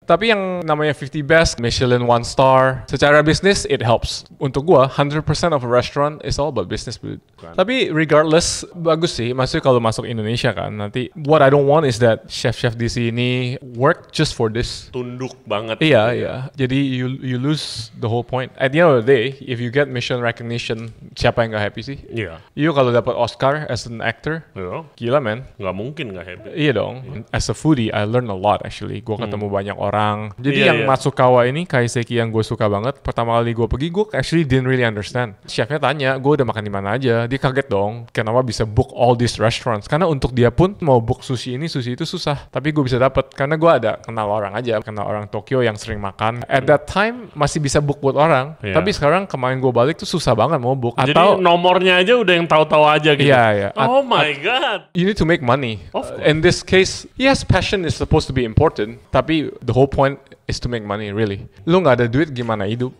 Tapi yang namanya 50 best, Michelin 1 star, secara bisnis it helps. Untuk gua 100% of a restaurant is all about business, dude. Tapi regardless, bagus sih. Maksudnya kalau masuk Indonesia kan, nanti what I don't want is that chef-chef di sini work just for this. Tunduk banget. Iya. Jadi you lose the whole point. At the end of the day, if you get Michelin recognition, siapa yang gak happy sih? Iya. You kalau dapat Oscar as an actor, gila man. Nggak mungkin nggak happy. Iya dong. As a foodie, I learn a lot actually. Gue ketemu banyak orang. Jadi yang Matsukawa ini, kaiseki yang gue suka banget. Pertama kali gue pergi, gue actually didn't really understand. Chefnya tanya, gue udah makan di mana aja. Dia kaget dong. Kenapa bisa book all these restaurants? Karena untuk dia pun mau book sushi itu susah. Tapi gue bisa dapat karena gue ada kenal orang aja. Kenal orang Tokyo yang sering makan. At that time masih bisa book buat orang. Tapi sekarang kemarin gue balik tuh susah banget mau book. Jadi nomornya aja udah yang tahu-tahu aja gitu. Iya. Oh my god. You need to make money. In this case, yes, passion is supposed to be important, tapi the whole point is to make money, really. Lu nggak ada duit, gimana hidup?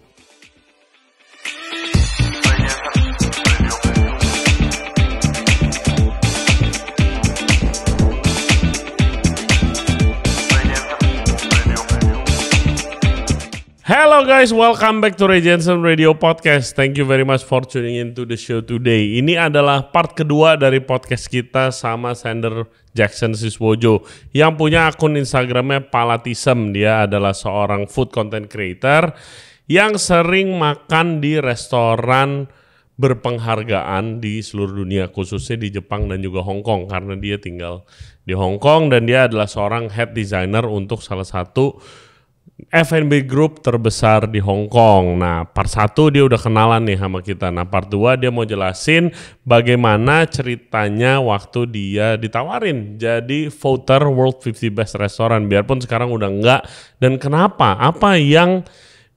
Hello guys, welcome back to Ray Jensen Radio Podcast. Thank you very much for tuning in to the show today. Ini adalah part kedua dari podcast kita sama Sander Jackson Siswojo yang punya akun Instagramnya Palatism. Dia adalah seorang food content creator yang sering makan di restoran berpenghargaan di seluruh dunia, khususnya di Jepang dan juga Hong Kong, karena dia tinggal di Hong Kong dan dia adalah seorang head designer untuk salah satu F&B group terbesar di Hong Kong. Nah, part 1 dia udah kenalan nih sama kita. Nah, part 2 dia mau jelasin bagaimana ceritanya waktu dia ditawarin jadi voter World 50 Best Restaurant. Biarpun sekarang udah enggak. Dan kenapa? Apa yang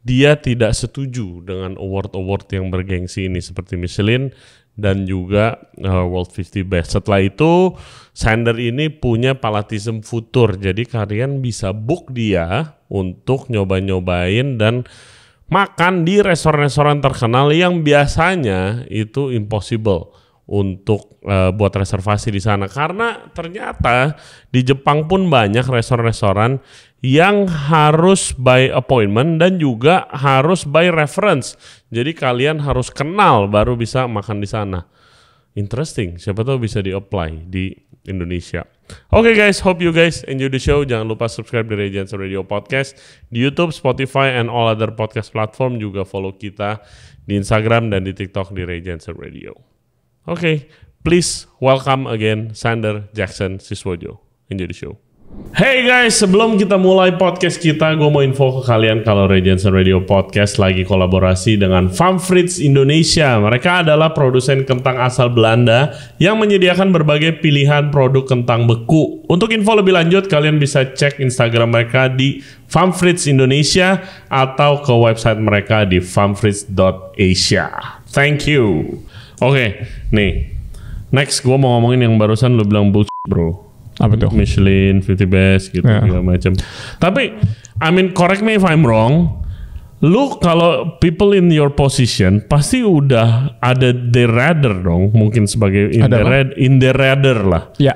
dia tidak setuju dengan award-award yang bergengsi ini seperti Michelin dan juga World 50 Best. Setelah itu, Sander ini punya Palatism Futur. Jadi kalian bisa book dia untuk nyoba-nyobain dan makan di restoran-restoran terkenal yang biasanya itu impossible untuk buat reservasi di sana. Karena ternyata di Jepang pun banyak restoran-restoran yang harus by appointment dan juga harus by reference. Jadi kalian harus kenal baru bisa makan di sana. Interesting, siapa tahu bisa di-apply di Indonesia. Oke guys, hope you guys enjoy the show. Jangan lupa subscribe di Ray Jensen Radio Podcast di YouTube, Spotify, and all other podcast platform. Juga follow kita di Instagram dan di TikTok di Ray Jensen Radio. Oke, please welcome again Sander Jackson Siswojo. Enjoy the show. Hey guys, sebelum kita mulai podcast kita, gue mau info ke kalian kalau Ray Jensen Radio Podcast lagi kolaborasi dengan Famfrits Indonesia. Mereka adalah produsen kentang asal Belanda yang menyediakan berbagai pilihan produk kentang beku. Untuk info lebih lanjut, kalian bisa cek Instagram mereka di Famfrits Indonesia atau ke website mereka di famfrits.asia. Thank you. Oke, nih. Next, gue mau ngomongin yang barusan lu bilang bullshit, bro. Apa tuh? Michelin, 50 Best gitu segala macam. Tapi I mean correct me if I'm wrong. Lu kalau people in your position pasti udah ada the radar dong, mungkin sebagai in the radar lah. Ya.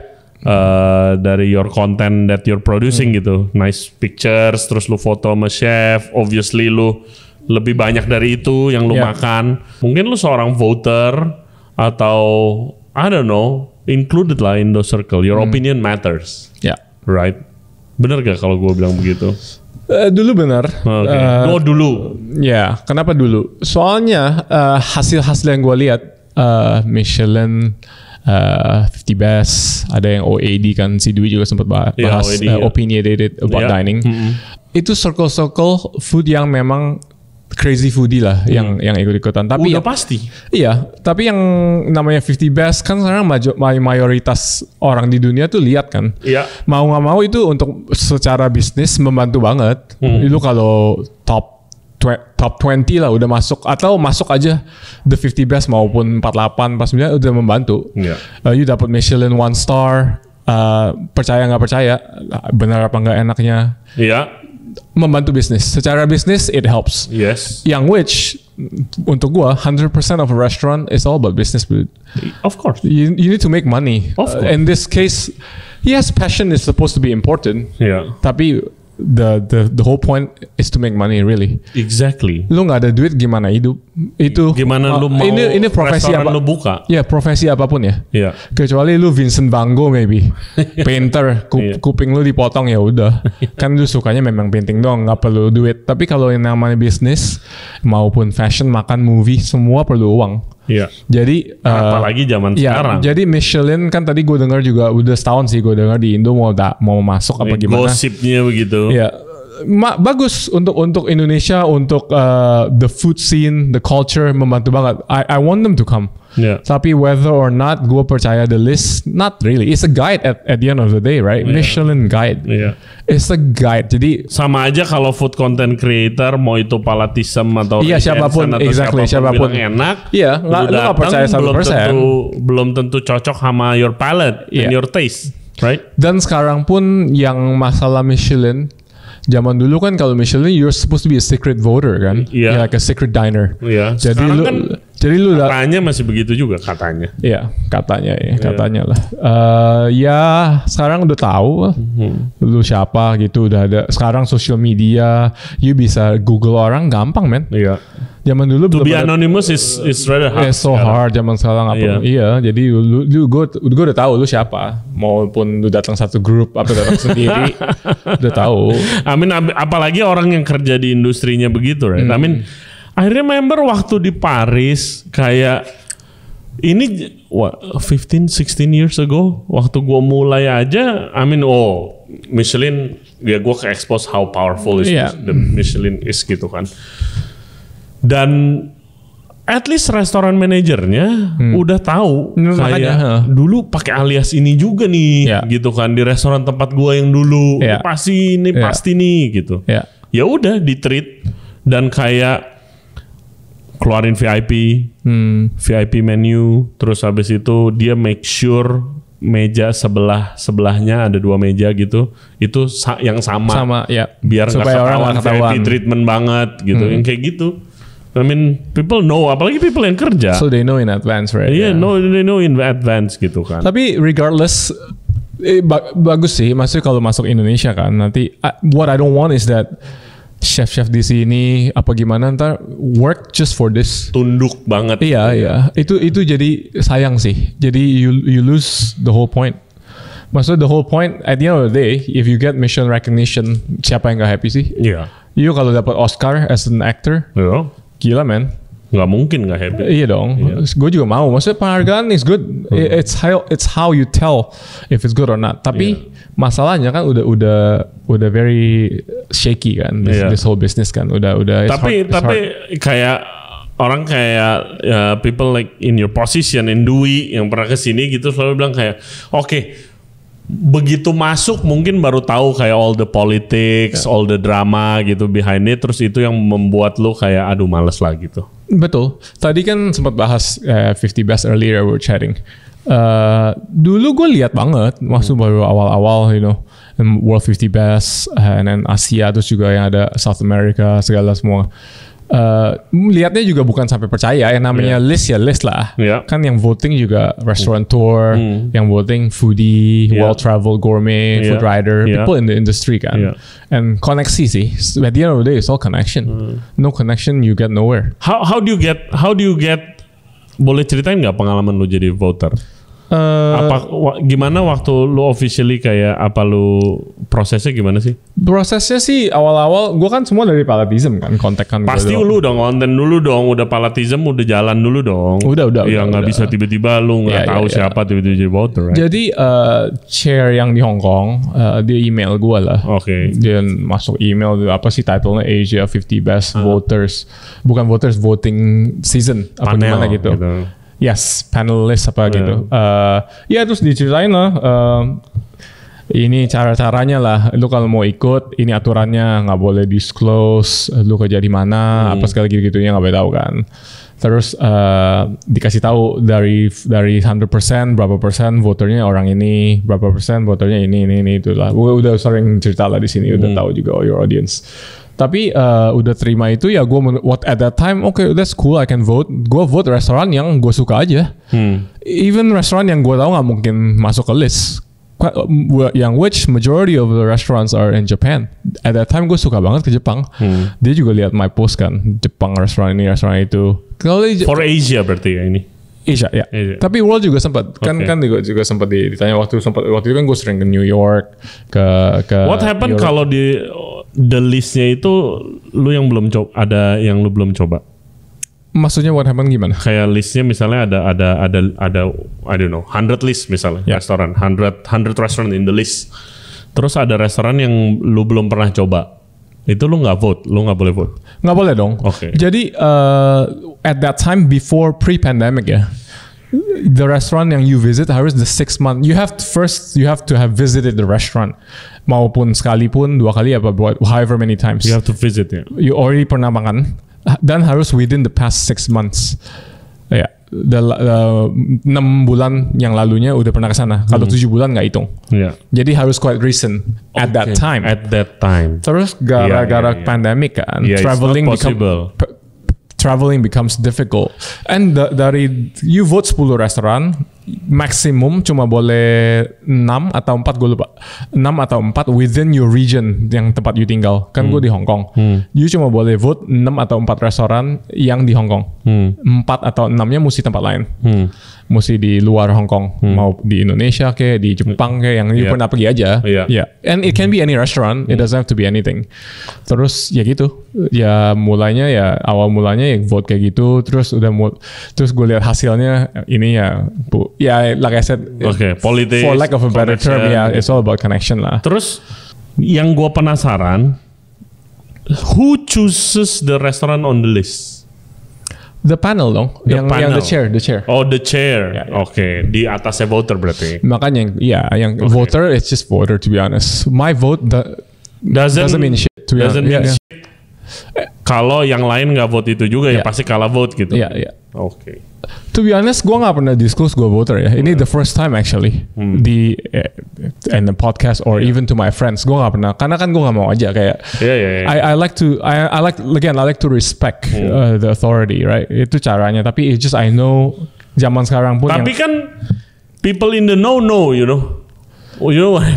Dari your content that you're producing gitu. Nice pictures, terus lu foto sama chef, obviously lu lebih banyak dari itu yang lu makan. Mungkin lu seorang voter atau I don't know, included lah in those circle. Your opinion matters. Ya. Right? Bener gak kalau gue bilang begitu? Dulu benar. Okay. Dulu? Ya, kenapa dulu? Soalnya hasil-hasil yang gue lihat, Michelin, 50 Best, ada yang OAD kan, si Dwi juga sempat bahas opinionated about dining. Itu circle-circle food yang memang crazy foodie lah yang ikut-ikutan. Tapi udah pasti. Iya, tapi yang namanya 50 Best kan sekarang mayoritas orang di dunia tuh lihat kan. Iya. Mau nggak mau itu untuk secara bisnis membantu banget. Itu kalau top 20 lah udah masuk atau masuk aja the 50 Best maupun 48, 49 udah membantu. Iya. You dapat Michelin 1 star, percaya nggak percaya, benar apa nggak enaknya. Iya. Membantu bisnis. Secara bisnis it helps. Yes. Yang which untuk gua 100% of a restaurant is all about business. Of course. You need to make money. Of course. In this case, yes, passion is supposed to be important. Yeah. Tapi the whole point is to make money really. Exactly. Lu nggak ada duit gimana hidup? Itu gimana lu mau ini profesi apa? Lu buka? Ya profesi apapun ya. Iya. Kecuali lu Vincent Van Gogh maybe, painter, kuping lu dipotong ya udah. Kan lu sukanya memang painting doang, nggak perlu duit. Tapi kalau yang namanya bisnis maupun fashion, makan, movie, semua perlu uang. Iya. Jadi apalagi zaman sekarang. Jadi Michelin kan tadi gue dengar juga udah setahun sih gue dengar di Indo mau masuk apa gimana. Gosipnya begitu. Iya. Bagus untuk Indonesia, untuk the food scene, the culture, membantu banget. I want them to come. Yeah. Tapi whether or not gue percaya the list, not really. It's a guide at the end of the day, right? Yeah. Michelin guide. Yeah. It's a guide. Jadi sama aja kalau food content creator mau itu Palatism atau siapapun, atau siapapun enak. Iya, lu nggak percaya 100%. Belum tentu cocok sama your palate and your taste, right? Dan sekarang pun yang masalah Michelin, zaman dulu kan kalau Michelin you're supposed to be a secret voter kan, like a secret diner. Iya. Jadi lu katanya masih begitu juga katanya. Iya, katanya lah. Ya sekarang udah tahu lu siapa gitu, udah ada. Sekarang social media, you bisa Google orang gampang men. Iya. Zaman dulu to be anonymous is rather hard. It's so hard zaman sekarang apa. Iya, jadi gue udah tahu lu siapa. Maupun lu datang satu grup apa datang sendiri, udah tahu. Apalagi orang yang kerja di industrinya begitu, right? I remember waktu di Paris kayak ini 15-16 years ago waktu gue mulai aja, Michelin ya gue ke-expose how powerful is the Michelin is gitu kan. Dan at least restoran manajernya udah tahu kayak dulu pakai alias ini juga nih gitu kan di restoran tempat gue yang dulu pasti nih gitu. Ya udah di treat dan kayak keluarin VIP menu, terus habis itu dia make sure meja sebelahnya ada 2 meja gitu, itu yang sama biar nggak ketahuan VIP treatment banget gitu, yang kayak gitu. People know, apalagi people yang kerja. So they know in advance, right? Yeah, they know in advance gitu kan. Tapi regardless, bagus sih, maksudnya kalau masuk Indonesia kan nanti. What I don't want is that chef di sini apa gimana ntar work just for this. Tunduk banget. Iya. Itu jadi sayang sih. Jadi you lose the whole point. Maksudnya the whole point at the end of the day, if you get Michelin recognition, siapa yang gak happy sih? Iya. You kalau dapat Oscar as an actor, gila man. Nggak mungkin nggak happy. Iya dong. Gue juga mau. Maksudnya penghargaan is good. It's how you tell if it's good or not. Tapi masalahnya kan udah very shaky kan this whole business kan. Udah. Tapi kayak orang kayak people like in your position, in Dwi yang pernah kesini gitu selalu bilang kayak begitu masuk mungkin baru tahu kayak all the politics, all the drama gitu behind it, terus itu yang membuat lu kayak aduh males lah gitu. Betul. Tadi kan sempat bahas 50 best earlier we were chatting. Dulu gue lihat banget waktu baru awal-awal World 50 Best and then Asia, terus juga yang ada South America segala semua. Lihatnya juga bukan sampai percaya, yang namanya list lah. Kan yang voting juga restaurateur, yang voting foodie, well traveled gourmet, food writer, people in the industry kan. And koneksi sih. At the end of the day it's all connection. No connection you get nowhere. How do you get boleh ceritain nggak pengalaman lu jadi voter? Gimana waktu lu officially kayak lu prosesnya gimana sih? Prosesnya sih awal-awal gue kan semua dari Palatism kan, kontak kan. Pasti lu udah konten dulu dong, udah Palatism udah jalan dulu dong. Udah. Ya nggak bisa tiba-tiba lu nggak tahu siapa tiba-tiba jadi voter. Right? Jadi chair yang di Hong Kong dia email gue lah. Oke. Dia masuk email apa sih titlenya Asia 50 Best Voters, bukan voters, voting season apa gimana gitu. Yes, panelist apa gitu. Ya terus diceritain lah. Ini cara-caranya lah. Lu kalau mau ikut, ini aturannya, nggak boleh disclose. Lu kerja di mana, apa segala gitu-gitunya nggak boleh tahu kan. Terus dikasih tahu dari 100% berapa persen voternya orang ini, berapa persen voternya ini itu lah. Gue udah sering cerita lah di sini, udah tahu juga your audience. Tapi udah terima itu ya gue at that time that's cool, I can vote. Gue vote restoran yang gue suka aja. Even restoran yang gue tahu nggak mungkin masuk ke list. yang which majority of the restaurants are in Japan. At that time gue suka banget ke Jepang. Dia juga lihat my post kan, Jepang restoran ini restoran itu. Kalau for Asia berarti ya ini. Asia ya. Asia. Tapi world juga sempat kan juga sempat ditanya waktu itu kan gue sering ke New York ke What happened kalau di the listnya itu lu yang belum coba, ada yang lu belum coba? Maksudnya what happened gimana? Kayak listnya misalnya ada I don't know 100 list misalnya restoran 100 restaurant in the list. Terus ada restoran yang lu belum pernah coba. Itu lu nggak vote, lu nggak boleh vote. Nggak boleh dong. Jadi at that time before pre-pandemic ya, the restaurant yang you visit harus the 6 month. You have to have visited the restaurant, maupun sekalipun 2 kali apa however many times. You have to visit ya. You already pernah makan dan harus within the past 6 months. Ya, 6 bulan yang lalunya udah pernah ke sana. Kalau 7 bulan nggak hitung. Jadi harus quite recent at that time. Terus gara-gara pandemic kan, traveling becomes difficult. And dari you vote 10 restoran, maksimum cuma boleh 6 atau 4, gue lupa. 6 atau 4 within your region yang tempat you tinggal. Kan gue di Hong Kong. You cuma boleh vote 6 atau 4 restoran yang di Hong Kong. 4 atau 6-nya mesti tempat lain. Mesti di luar Hong Kong. Mau di Indonesia kayak di Jepang kayak yang you pernah pergi aja. And it can be any restaurant. It doesn't have to be anything. Terus ya gitu. Ya mulainya ya awal mulanya ya vote kayak gitu. Terus gue lihat hasilnya ini ya like I said, politics, for lack of a better term, it's all about connection lah. Terus yang gue penasaran, who chooses the restaurant on the list? The panel dong, yang the chair. Oh, the chair. Di atasnya voter berarti. Makanya yang voter, it's just voter to be honest. My vote doesn't mean shit. Doesn't mean shit. Kalau yang lain nggak vote itu juga ya pasti kalah vote gitu. To be honest, gue nggak pernah disclose gue voter ya. Ini the first time actually di in the podcast or even to my friends. Gue nggak pernah, karena kan gue nggak mau aja kayak. I like to respect the authority, right? Itu caranya. Tapi it's just I know zaman sekarang pun. Tapi kan people in the know, you know.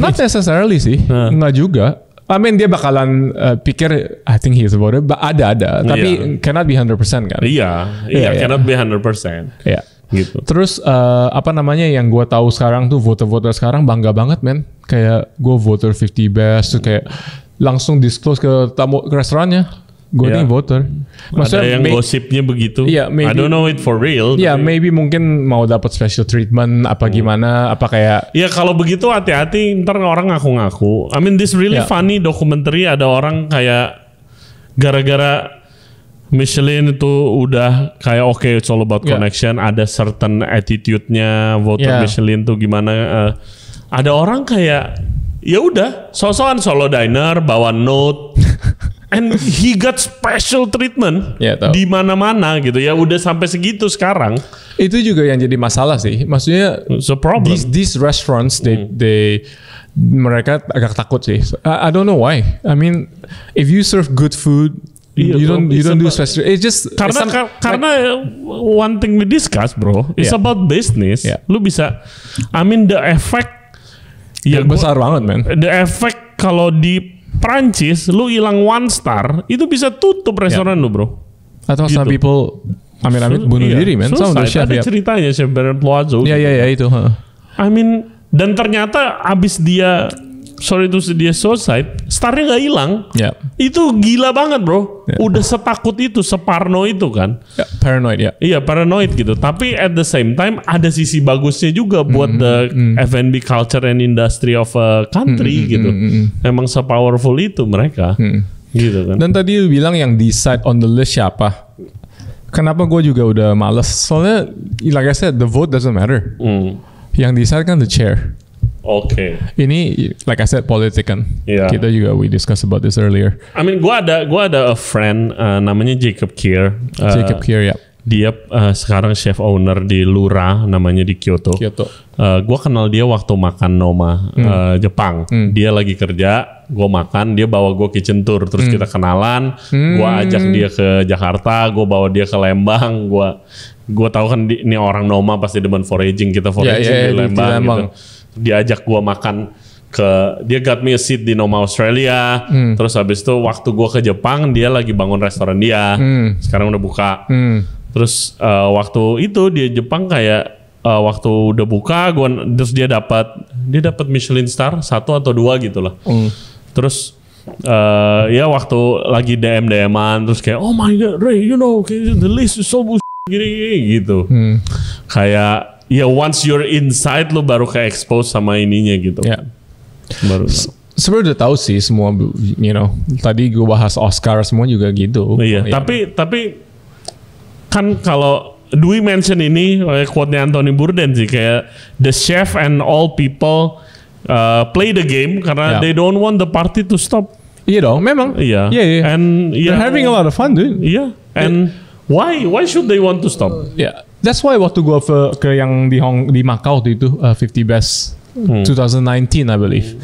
Not necessarily sih, nggak juga. I mean dia bakalan pikir I think he is a voter, ada tapi cannot be 100% kan? Cannot be 100%. Gitu. Terus apa namanya yang gue tahu sekarang tuh voter sekarang bangga banget men, kayak gue voter 50 best tuh kayak langsung disclose ke restorannya. Gue nih voter. Maksudnya ada yang gosipnya begitu. Maybe, I don't know it for real. Maybe mungkin mau dapat special treatment apa gimana, apa kayak. Kalau begitu hati-hati ntar orang ngaku-ngaku. I mean this really funny documentary, ada orang kayak gara-gara Michelin itu udah kayak it's all about connection, ada certain attitude-nya voter Michelin tuh gimana. Ada orang kayak ya udah sosokan solo diner bawa note. And he got special treatment di mana-mana gitu ya, udah sampai segitu sekarang. Itu juga yang jadi masalah sih. Maksudnya these restaurants mereka agak takut sih. I don't know why. I mean, if you serve good food, you don't do special. It's just karena one thing we discuss, bro, it's about business. Lu bisa, I mean the effect besar banget, man. The effect kalau di Prancis, lu hilang 1 star, itu bisa tutup restoran lu, bro. Atau some people, bunuh diri, man. Sama chef. Ada ceritanya Chef Bernard Loiseau. Iya itu. I mean, dan ternyata abis dia suicide, starnya nggak hilang. Itu gila banget, bro. Udah setakut itu, separno itu kan. Paranoid ya. Iya, paranoid gitu. Tapi at the same time ada sisi bagusnya juga buat the F&B culture and industry of a country gitu. Emang se-powerful itu mereka. Gitu kan. Dan tadi lu bilang yang decide on the list siapa? Kenapa gue juga udah males? Soalnya like I said, the vote doesn't matter. Yang decide kan the chair. Ini like I said politik kan. Kita juga we discuss about this earlier. I mean gua ada a friend namanya Jacob Kier. Dia sekarang chef owner di Lura namanya di Kyoto. Gua kenal dia waktu makan Noma Jepang. Dia lagi kerja, gua makan, dia bawa gua kitchen tour, terus kita kenalan. Gua ajak dia ke Jakarta, gua bawa dia ke Lembang. Gua tahu kan ini orang Noma pasti demen foraging, kita foraging di Lembang gitu. diajak gua makan dia got me a seat di Noma Australia. Terus habis itu waktu gua ke Jepang dia lagi bangun restoran dia. Sekarang udah buka. Terus waktu itu di Jepang kayak waktu udah buka terus dia dapat Michelin star 1 atau 2 gitu lah. Terus ya waktu lagi DM-an terus kayak oh my god Ray, you know the list is so gini gitu. Kayak ya once you're inside lo baru ke expose sama ininya gitu. Baru sebenarnya udah tahu sih semua, tadi gue bahas Oscar semua juga gitu. Iya, tapi kan kalau Dwi mention ini quote-nya Anthony Bourdain sih kayak the chef and all people play the game karena they don't want the party to stop. Iya dong, memang. Iya. And they're having a lot of fun, dude. Iya. And why should they want to stop? Yeah, that's why waktu gue ke yang di Macau itu 50 best 2019 I believe.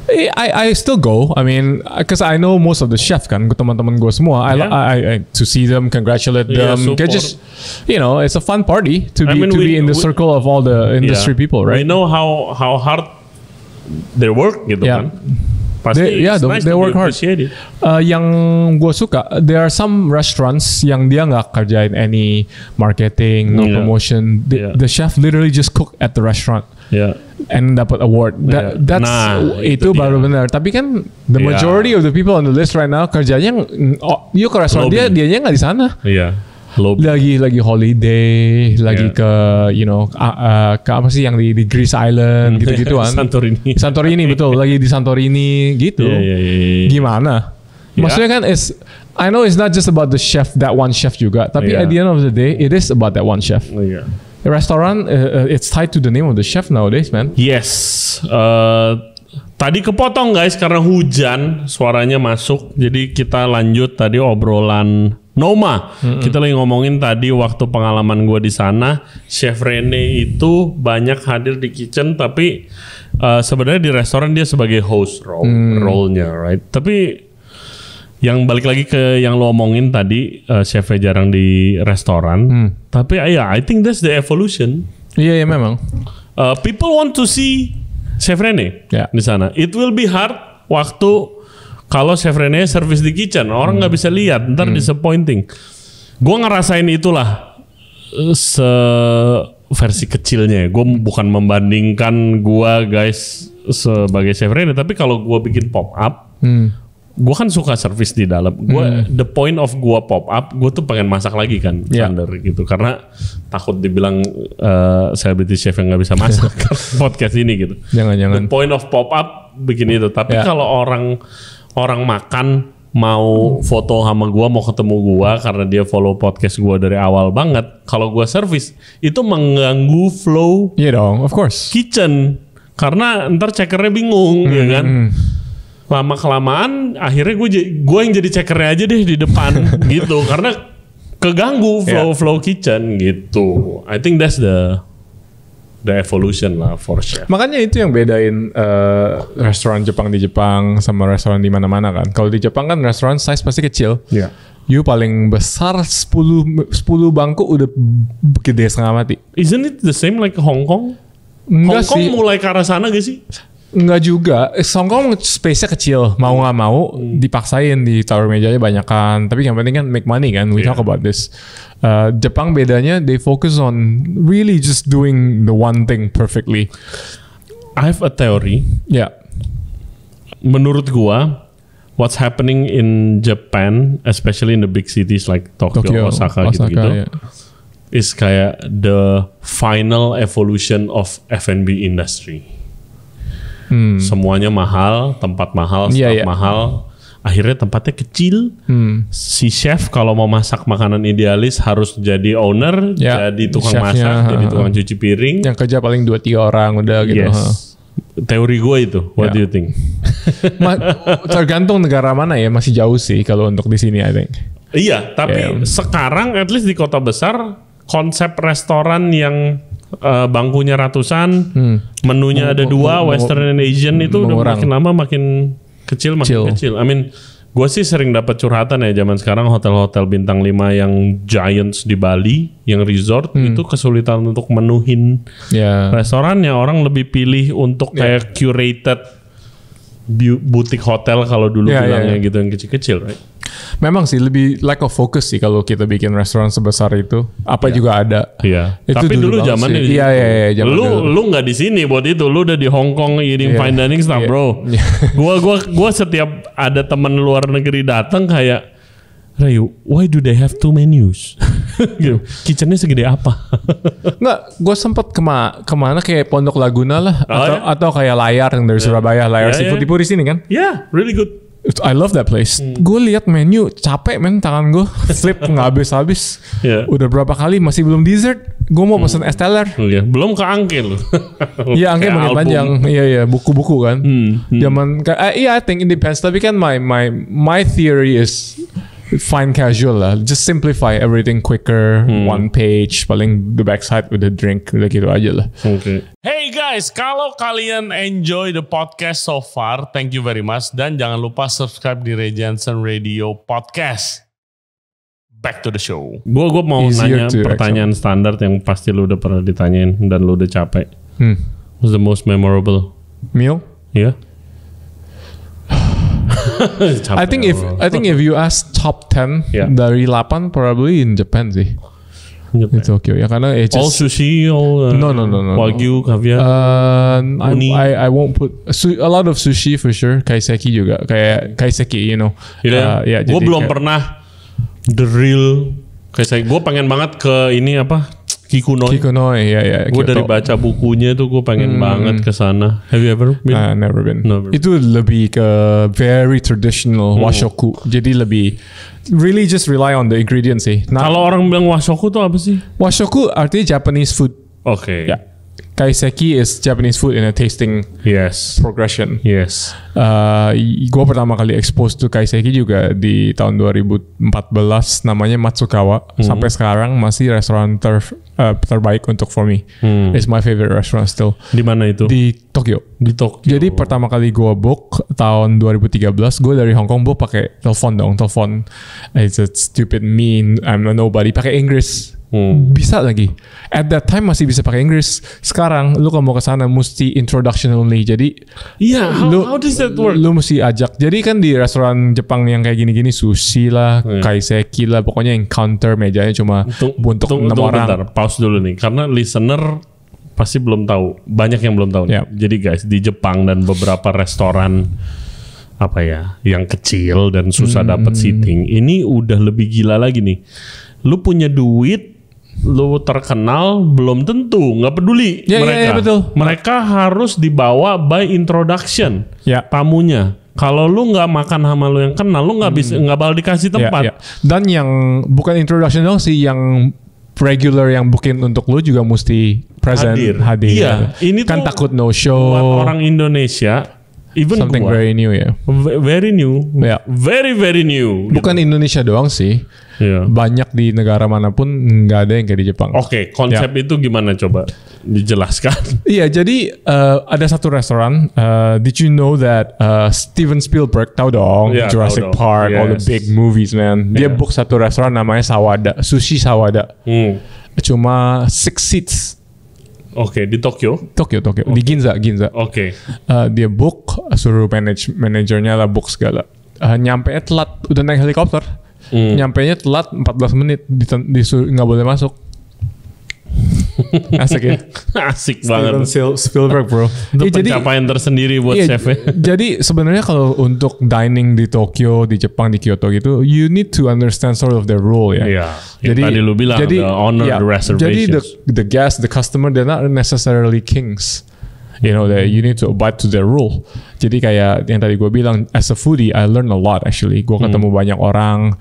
I still go. I mean, because I know most of the chef kan, teman-teman gue semua. I to see them, congratulate them. Just, it's a fun party to be in the circle of all the industry people, right? We know how hard they work gitu kan. Pasti they work hard. Yang gue suka, there are some restaurants yang dia nggak kerjain any marketing, no promotion. The chef literally just cook at the restaurant. And dapat award. That's itu baru benar. Tapi kan the majority of the people on the list right now kerjanya yuk ke restoran dianya nggak di sana. Lagi holiday, lagi ke ke apa sih yang di Greece Island gitu-gituan. Santorini betul, lagi di Santorini gitu. Gimana? Maksudnya kan I know it's not just about the chef, that one chef juga, tapi at the end of the day it is about that one chef. The restaurant it's tied to the name of the chef nowadays, man. Yes. Tadi kepotong guys karena hujan, suaranya masuk. Jadi kita lanjut tadi obrolan Noma. Kita lagi ngomongin tadi waktu pengalaman gue di sana, Chef Rene itu banyak hadir di kitchen, tapi sebenarnya di restoran dia sebagai host role-nya, right? Tapi yang balik lagi ke yang lo omongin tadi, chefnya jarang di restoran. Tapi I think that's the evolution. Iya memang. People want to see Chef Rene di sana. It will be hard waktu kalau Chef Rene service di kitchen, orang nggak bisa lihat, ntar disappointing. Gue ngerasain itulah versi kecilnya. Gue bukan membandingkan gue guys sebagai Chef Rene, tapi kalau gue bikin pop up, gue kan suka service di dalam. The point of gue pop up, gue tuh pengen masak lagi kan, gitu. Karena takut dibilang celebrity chef yang nggak bisa masak podcast ini gitu. Jangan. The point of pop up bikin itu. Tapi kalau orang makan mau foto sama gue, mau ketemu gue karena dia follow podcast gue dari awal banget. Kalau gue service itu mengganggu flow. Iya dong, of course. Kitchen karena ntar checkernya bingung, ya kan. Lama kelamaan akhirnya gue yang jadi checkernya aja deh di depan gitu karena keganggu flow kitchen gitu. I think that's the evolution lah for chef. Makanya itu yang bedain restoran Jepang di Jepang sama restoran di mana-mana kan. Kalau di Jepang kan restoran size pasti kecil. You paling besar 10 bangku udah gede setengah mati. Isn't it the same like Hong Kong? Enggak Hong Kong sih. mulai ke arah sana gak sih? Enggak juga. Hong Kong space-nya kecil. Mau nggak mau dipaksain ditaruh mejanya banyakan. Tapi yang penting kan make money kan. We talk about this. Jepang bedanya they focus on really just doing the one thing perfectly. I have a theory. Menurut gua, what's happening in Japan, especially in the big cities like Tokyo Osaka gitu-gitu, is kayak the final evolution of F&B industry. Semuanya mahal, tempat mahal, staff mahal. Akhirnya tempatnya kecil. Si chef kalau mau masak makanan idealis harus jadi owner, jadi tukang masak, jadi tukang cuci piring. Yang kerja paling 2-3 orang udah gitu. Teori gue itu. What do you think? Tergantung negara mana ya, masih jauh sih kalau untuk di sini I think. Iya, tapi sekarang at least di kota besar konsep restoran yang bangkunya ratusan, menunya ada 2, Western and Asian itu udah makin lama makin kecil. I mean, Gue sih sering dapat curhatan ya zaman sekarang hotel-hotel bintang 5 yang giants di Bali, yang resort itu kesulitan untuk menuhin restorannya. Orang lebih pilih untuk kayak curated butik hotel kalau dulu bilangnya gitu yang kecil-kecil, right? Memang sih lebih lack of focus sih kalau kita bikin restoran sebesar itu. Apa juga ada. Iya. Itu tapi dulu zamannya Iya. Lu nggak di sini buat itu. Lu udah di Hong Kong eating fine dining stuff, bro. Gua setiap ada teman luar negeri datang kayak, Rayu, why do they have two menus? Gitu. Kitchennya segede apa? Nggak, gue sempet kemana kayak Pondok Laguna lah, atau kayak Layar yang dari Surabaya, Layar Seafood di sini kan? Yeah, really good. I love that place. Gue lihat menu capek men, tangan gue flip nggak habis-habis. Udah berapa kali masih belum dessert. Gue mau pesen es teler. Belum ke angke lu. Iya, angke makin panjang. Iya buku-buku kan. Zaman I think it depends. Tapi kan my theory is fine casual lah. Just simplify everything quicker. One page, paling the backside with the drink, udah gitu aja lah. Okay. Hey guys, kalau kalian enjoy the podcast so far, thank you very much. Dan jangan lupa subscribe di Ray Jensen Radio Podcast. Back to the show. Gue mau nanya pertanyaan standar yang pasti lu udah pernah ditanyain dan lu udah capek. What's the most memorable meal? Yeah. I think if you ask top 10 dari 8 probably in Japan sih. Di Tokyo ya, karena all sushi, all no wagyu, caviar. I won't put a lot of sushi for sure. Kaiseki juga, kayak kaiseki, you know. Gue belum pernah the real kaiseki. Gue pengen banget ke ini apa? Kikunoi, ya. Gue dari baca bukunya tuh gue pengen banget ke sana. Have you ever been? Never been. Itu lebih ke very traditional washoku. Jadi lebih really just rely on the ingredients sih. Kalau orang bilang washoku tuh apa sih? Washoku artinya Japanese food. Okay. Yeah. Kaiseki is Japanese food in a tasting progression. Yes. Gue pertama kali expose to kaiseki juga di tahun 2014, namanya Matsukawa. Sampai sekarang masih restoran terbaik untuk for me. It's my favorite restaurant still. Di mana itu? Di Tokyo. Jadi pertama kali gue book tahun 2013, gue dari Hong Kong book pakai telepon. It's a stupid mean, I'm a nobody. Pakai Inggris. Bisa lagi. At that time masih bisa pakai Inggris. Sekarang lu kalau mau ke sana mesti introduction only. Jadi how does that work? Lu mesti ajak. Jadi kan di restoran Jepang yang kayak gini-gini sushi lah, kaiseki lah, pokoknya yang counter mejanya cuma untuk 6 orang. Bentar, pause dulu nih karena listener pasti belum tahu. Banyak yang belum tahu. Jadi guys, di Jepang dan beberapa restoran apa ya, yang kecil dan susah dapat seating, ini udah lebih gila lagi nih. Lu punya duit, lu terkenal, belum tentu, nggak peduli mereka. Ya, betul. Mereka harus dibawa by introduction tamunya. Kalau lu nggak makan sama lu yang kenal, lu nggak bisa, nggak bakal dikasih tempat. Dan yang bukan introduction dong sih, yang regular yang booking untuk lu juga mesti present, hadir. Iya, ini kan tuh takut no show. Buat orang Indonesia, even something very new ya. Very new. Very new. Bukan Indonesia doang sih. Banyak di negara manapun nggak ada yang kayak di Jepang. Oke, konsep itu gimana coba dijelaskan? Iya, jadi ada satu restoran. Did you know that Steven Spielberg, tahu dong, Jurassic Park, all the big movies, man. Dia book satu restoran namanya Sawada, Sushi Sawada. Cuma 6 seats. Oke, di Tokyo. Di Ginza. Oke. Dia book, suruh manajernya lah book segala. Nyampe telat, udah naik helikopter. Nyampenya telat 14 menit, nggak boleh masuk. Asik ya? Asik banget. Spielberg, bro. Itu pencapaian tersendiri buat chefnya. Jadi sebenarnya kalau untuk dining di Tokyo, di Jepang, di Kyoto gitu, you need to understand sort of the rule ya. Jadi tadi lu bilang, the honor, the reservations. Jadi the guest, the customer, they're not necessarily kings. You know, that you need to abide to their rule. Jadi kayak yang tadi gue bilang, as a foodie, I learn a lot actually. Gue ketemu banyak orang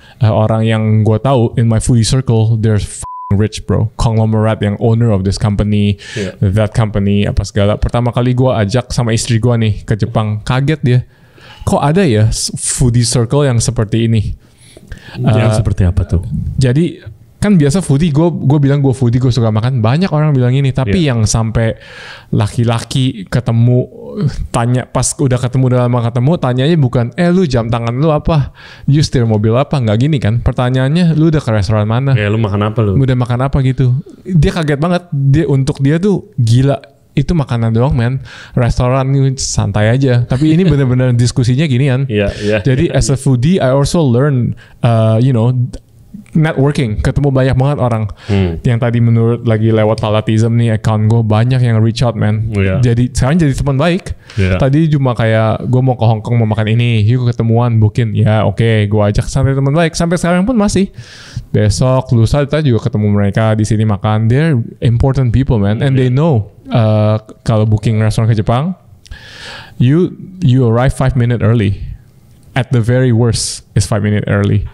yang gue tahu in my foodie circle, they're rich, bro. Conglomerate yang owner of this company, that company, apa segala. Pertama kali gue ajak sama istri gue nih ke Jepang, kaget dia. Kok ada ya foodie circle yang seperti ini? Yang seperti apa tuh? Jadi kan biasa foodie, gue bilang gue foodie, gue suka makan, banyak orang bilang ini, tapi yang sampai laki-laki ketemu tanya, pas udah ketemu, udah lama ketemu, tanyanya bukan lu jam tangan lu apa, you setir mobil apa, nggak gini kan, pertanyaannya lu udah ke restoran mana, lu makan apa, lu udah makan apa gitu. Dia kaget banget, untuk dia tuh gila, itu makanan doang men, restoran santai aja. Tapi ini bener-bener diskusinya ginian. Jadi as a foodie I also learn networking, ketemu banyak banget orang. Yang tadi menurut lagi lewat Falatism nih account gue, banyak yang reach out man. Jadi sekarang jadi teman baik. Tadi cuma kayak gue mau ke Hong Kong mau makan ini, yuk ketemuan booking, ya oke, gue ajak sampai teman baik, sampai sekarang pun masih. Besok lusa kita juga ketemu mereka di sini makan. They're important people man, and they know kalau booking restoran ke Jepang, you arrive 5 minutes early. At the very worst is 5 minutes early.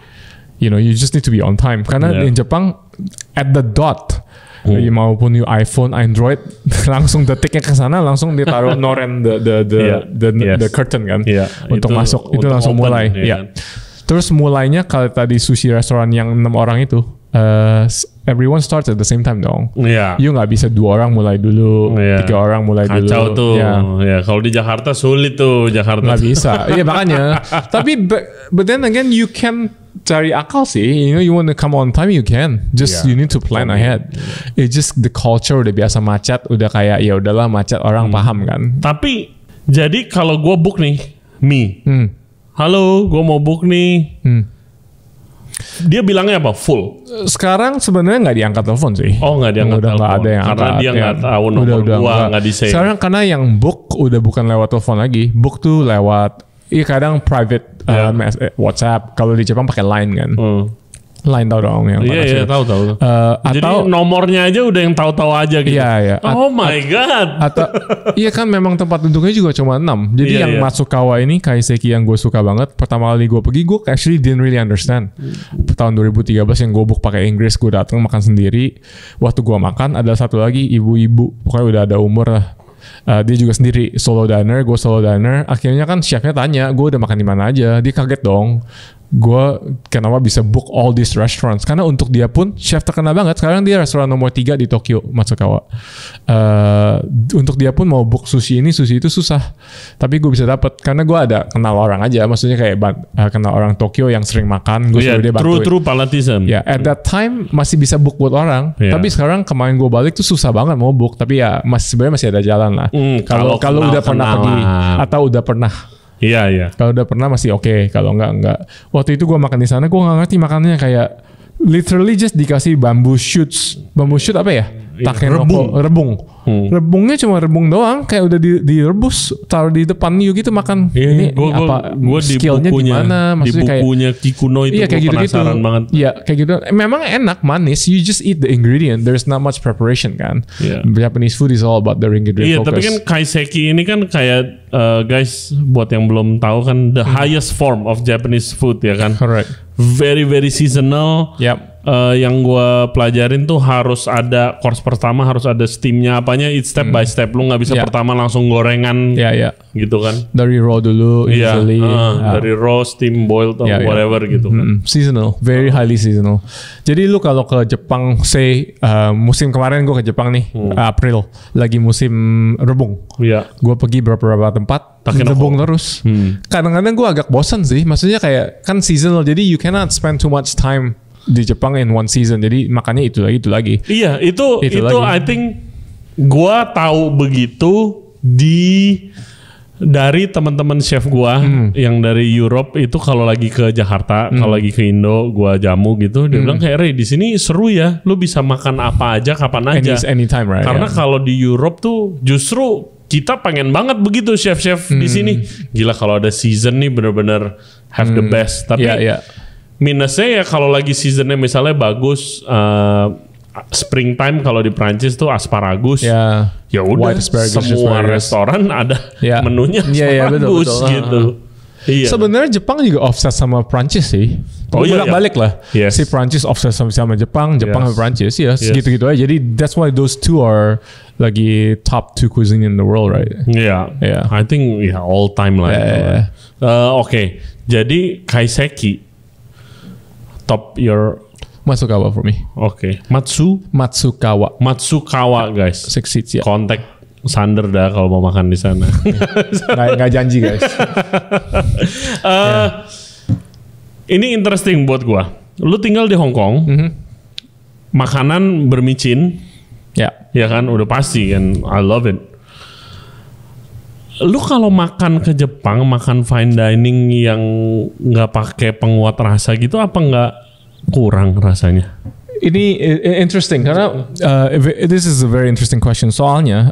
You know, you just need to be on time. Karena di Jepang at the dot, maupun you iPhone, Android, langsung detiknya ke sana, langsung ditaruh noren the curtain kan, untuk itu, masuk. Itu langsung open, mulai. Terus mulainya kalau tadi sushi restoran yang 6 orang itu, everyone starts at the same time dong. You nggak bisa 2 orang mulai dulu, 3 orang mulai dulu. Kacau tuh. Kalau di Jakarta sulit tuh, Jakarta. Nggak bisa. Iya makanya. Tapi but then again you can cari akal sih. You want to come on time, you can. Just you need to plan ahead. It's just the culture udah biasa macet, udah kayak ya udahlah macet, orang paham kan. Tapi jadi kalau gue book nih, halo, gue mau book nih. Dia bilangnya apa? Full. Sekarang sebenarnya nggak diangkat telepon sih. Oh, nggak diangkat telepon. Udah nggak ada yang karena angkat. Dia nggak tahu nomor gua, nggak di-save. Sekarang karena yang book udah bukan lewat telepon lagi. Book tuh lewat, kadang private WhatsApp. Kalau di Jepang pakai Line kan. Line tahu dong yang Iya tahu. Jadi atau nomornya aja udah yang tahu-tahu aja gitu. Iya. Oh my god. Atau iya kan memang tempat duduknya juga cuma 6. Jadi yang Matsukawa ini Kaiseki yang gue suka banget. Pertama kali gue pergi, gue actually didn't really understand. Tahun 2013 yang gue book pakai Inggris, gue datang makan sendiri. Waktu gue makan ada satu lagi ibu-ibu, pokoknya udah ada umur lah. Dia juga sendiri solo diner, gue solo diner. Akhirnya kan chefnya tanya, gue udah makan di mana aja. Dia kaget dong. Gue kenapa bisa book all these restaurants, karena untuk dia pun chef terkenal banget. Sekarang dia restoran nomor 3 di Tokyo, Matsukawa. Untuk dia pun mau book sushi itu susah, tapi gue bisa dapat karena gue ada kenal orang aja. Maksudnya kayak kenal orang Tokyo yang sering makan, gue suruh dia bantuin. True Falatism. At that time masih bisa book buat orang, tapi sekarang kemarin gue balik tuh susah banget mau book. Tapi ya sebenarnya masih ada jalan lah. Kalau udah pernah pergi atau udah pernah. Iya. Kalau udah pernah masih oke. Kalau enggak. Waktu itu gue makan di sana, gue nggak ngerti makanannya, kayak literally just dikasih bamboo shoots. Bamboo shoot apa ya? Rebung. Rebungnya cuma rebung doang, kayak udah direbus, taruh di depan you gitu makan. Ini apa? Gue skillnya gimana? Maksudnya di bukunya Kikuno itu gue penasaran banget. Iya kayak gitu. Memang enak, manis. You just eat the ingredient. There's not much preparation kan. Japanese food is all about the ingredient focus. Tapi kan Kaiseki ini kan kayak guys, buat yang belum tahu kan the highest form of Japanese food ya kan. Correct. Very seasonal. Yang gue pelajarin tuh harus ada course pertama, harus ada steamnya apanya, it's step by step. Lu nggak bisa pertama langsung gorengan gitu kan. Dari raw dulu usually. Dari raw, steam, boiled atau whatever gitu kan. Seasonal, very highly seasonal. Jadi lu kalau ke Jepang, say musim kemarin gue ke Jepang nih, April, lagi musim rebung. Gue pergi beberapa tempat, rebung terus. Kadang-kadang gue agak bosan sih, maksudnya kayak kan seasonal, jadi you cannot spend too much time di Jepang in one season, jadi makannya itu lagi. Iya, itu I think gua tahu begitu dari teman-teman chef gua yang dari Europe itu, kalau lagi ke Jakarta, kalau lagi ke Indo, gua jamu gitu, dia bilang kayak, "Ray, di sini seru ya, lu bisa makan apa aja kapan aja, anytime, right?" Karena kalau di Europe tuh justru kita pengen banget begitu chef-chef di sini. Gila kalau ada season nih bener-bener have the best. Tapi minusnya ya kalau lagi seasonnya misalnya bagus, springtime kalau di Prancis tuh asparagus. Ya udah semua restoran ada menunya asparagus gitu. Sebenarnya Jepang juga offset sama Prancis sih. Balik lah. Si Prancis offset sama Jepang, Jepang sama Prancis gitu-gitu aja. Jadi that's why those two are lagi top 2 cuisine in the world, right? I think all time lah. Oke. Jadi Kaiseki, top your Matsukawa for me. Oke. Matsukawa. Matsukawa guys. 6 seats ya. Kontak Sander dah kalau mau makan di sana. Nggak janji guys. Ini interesting buat gua. Lu tinggal di Hong Kong. Makanan bermicin. Ya. Ya kan udah pasti kan. I love it. Lu kalau makan ke Jepang, makan fine dining yang nggak pakai penguat rasa gitu, apa nggak kurang rasanya? Ini interesting karena this is a very interesting question. Soalnya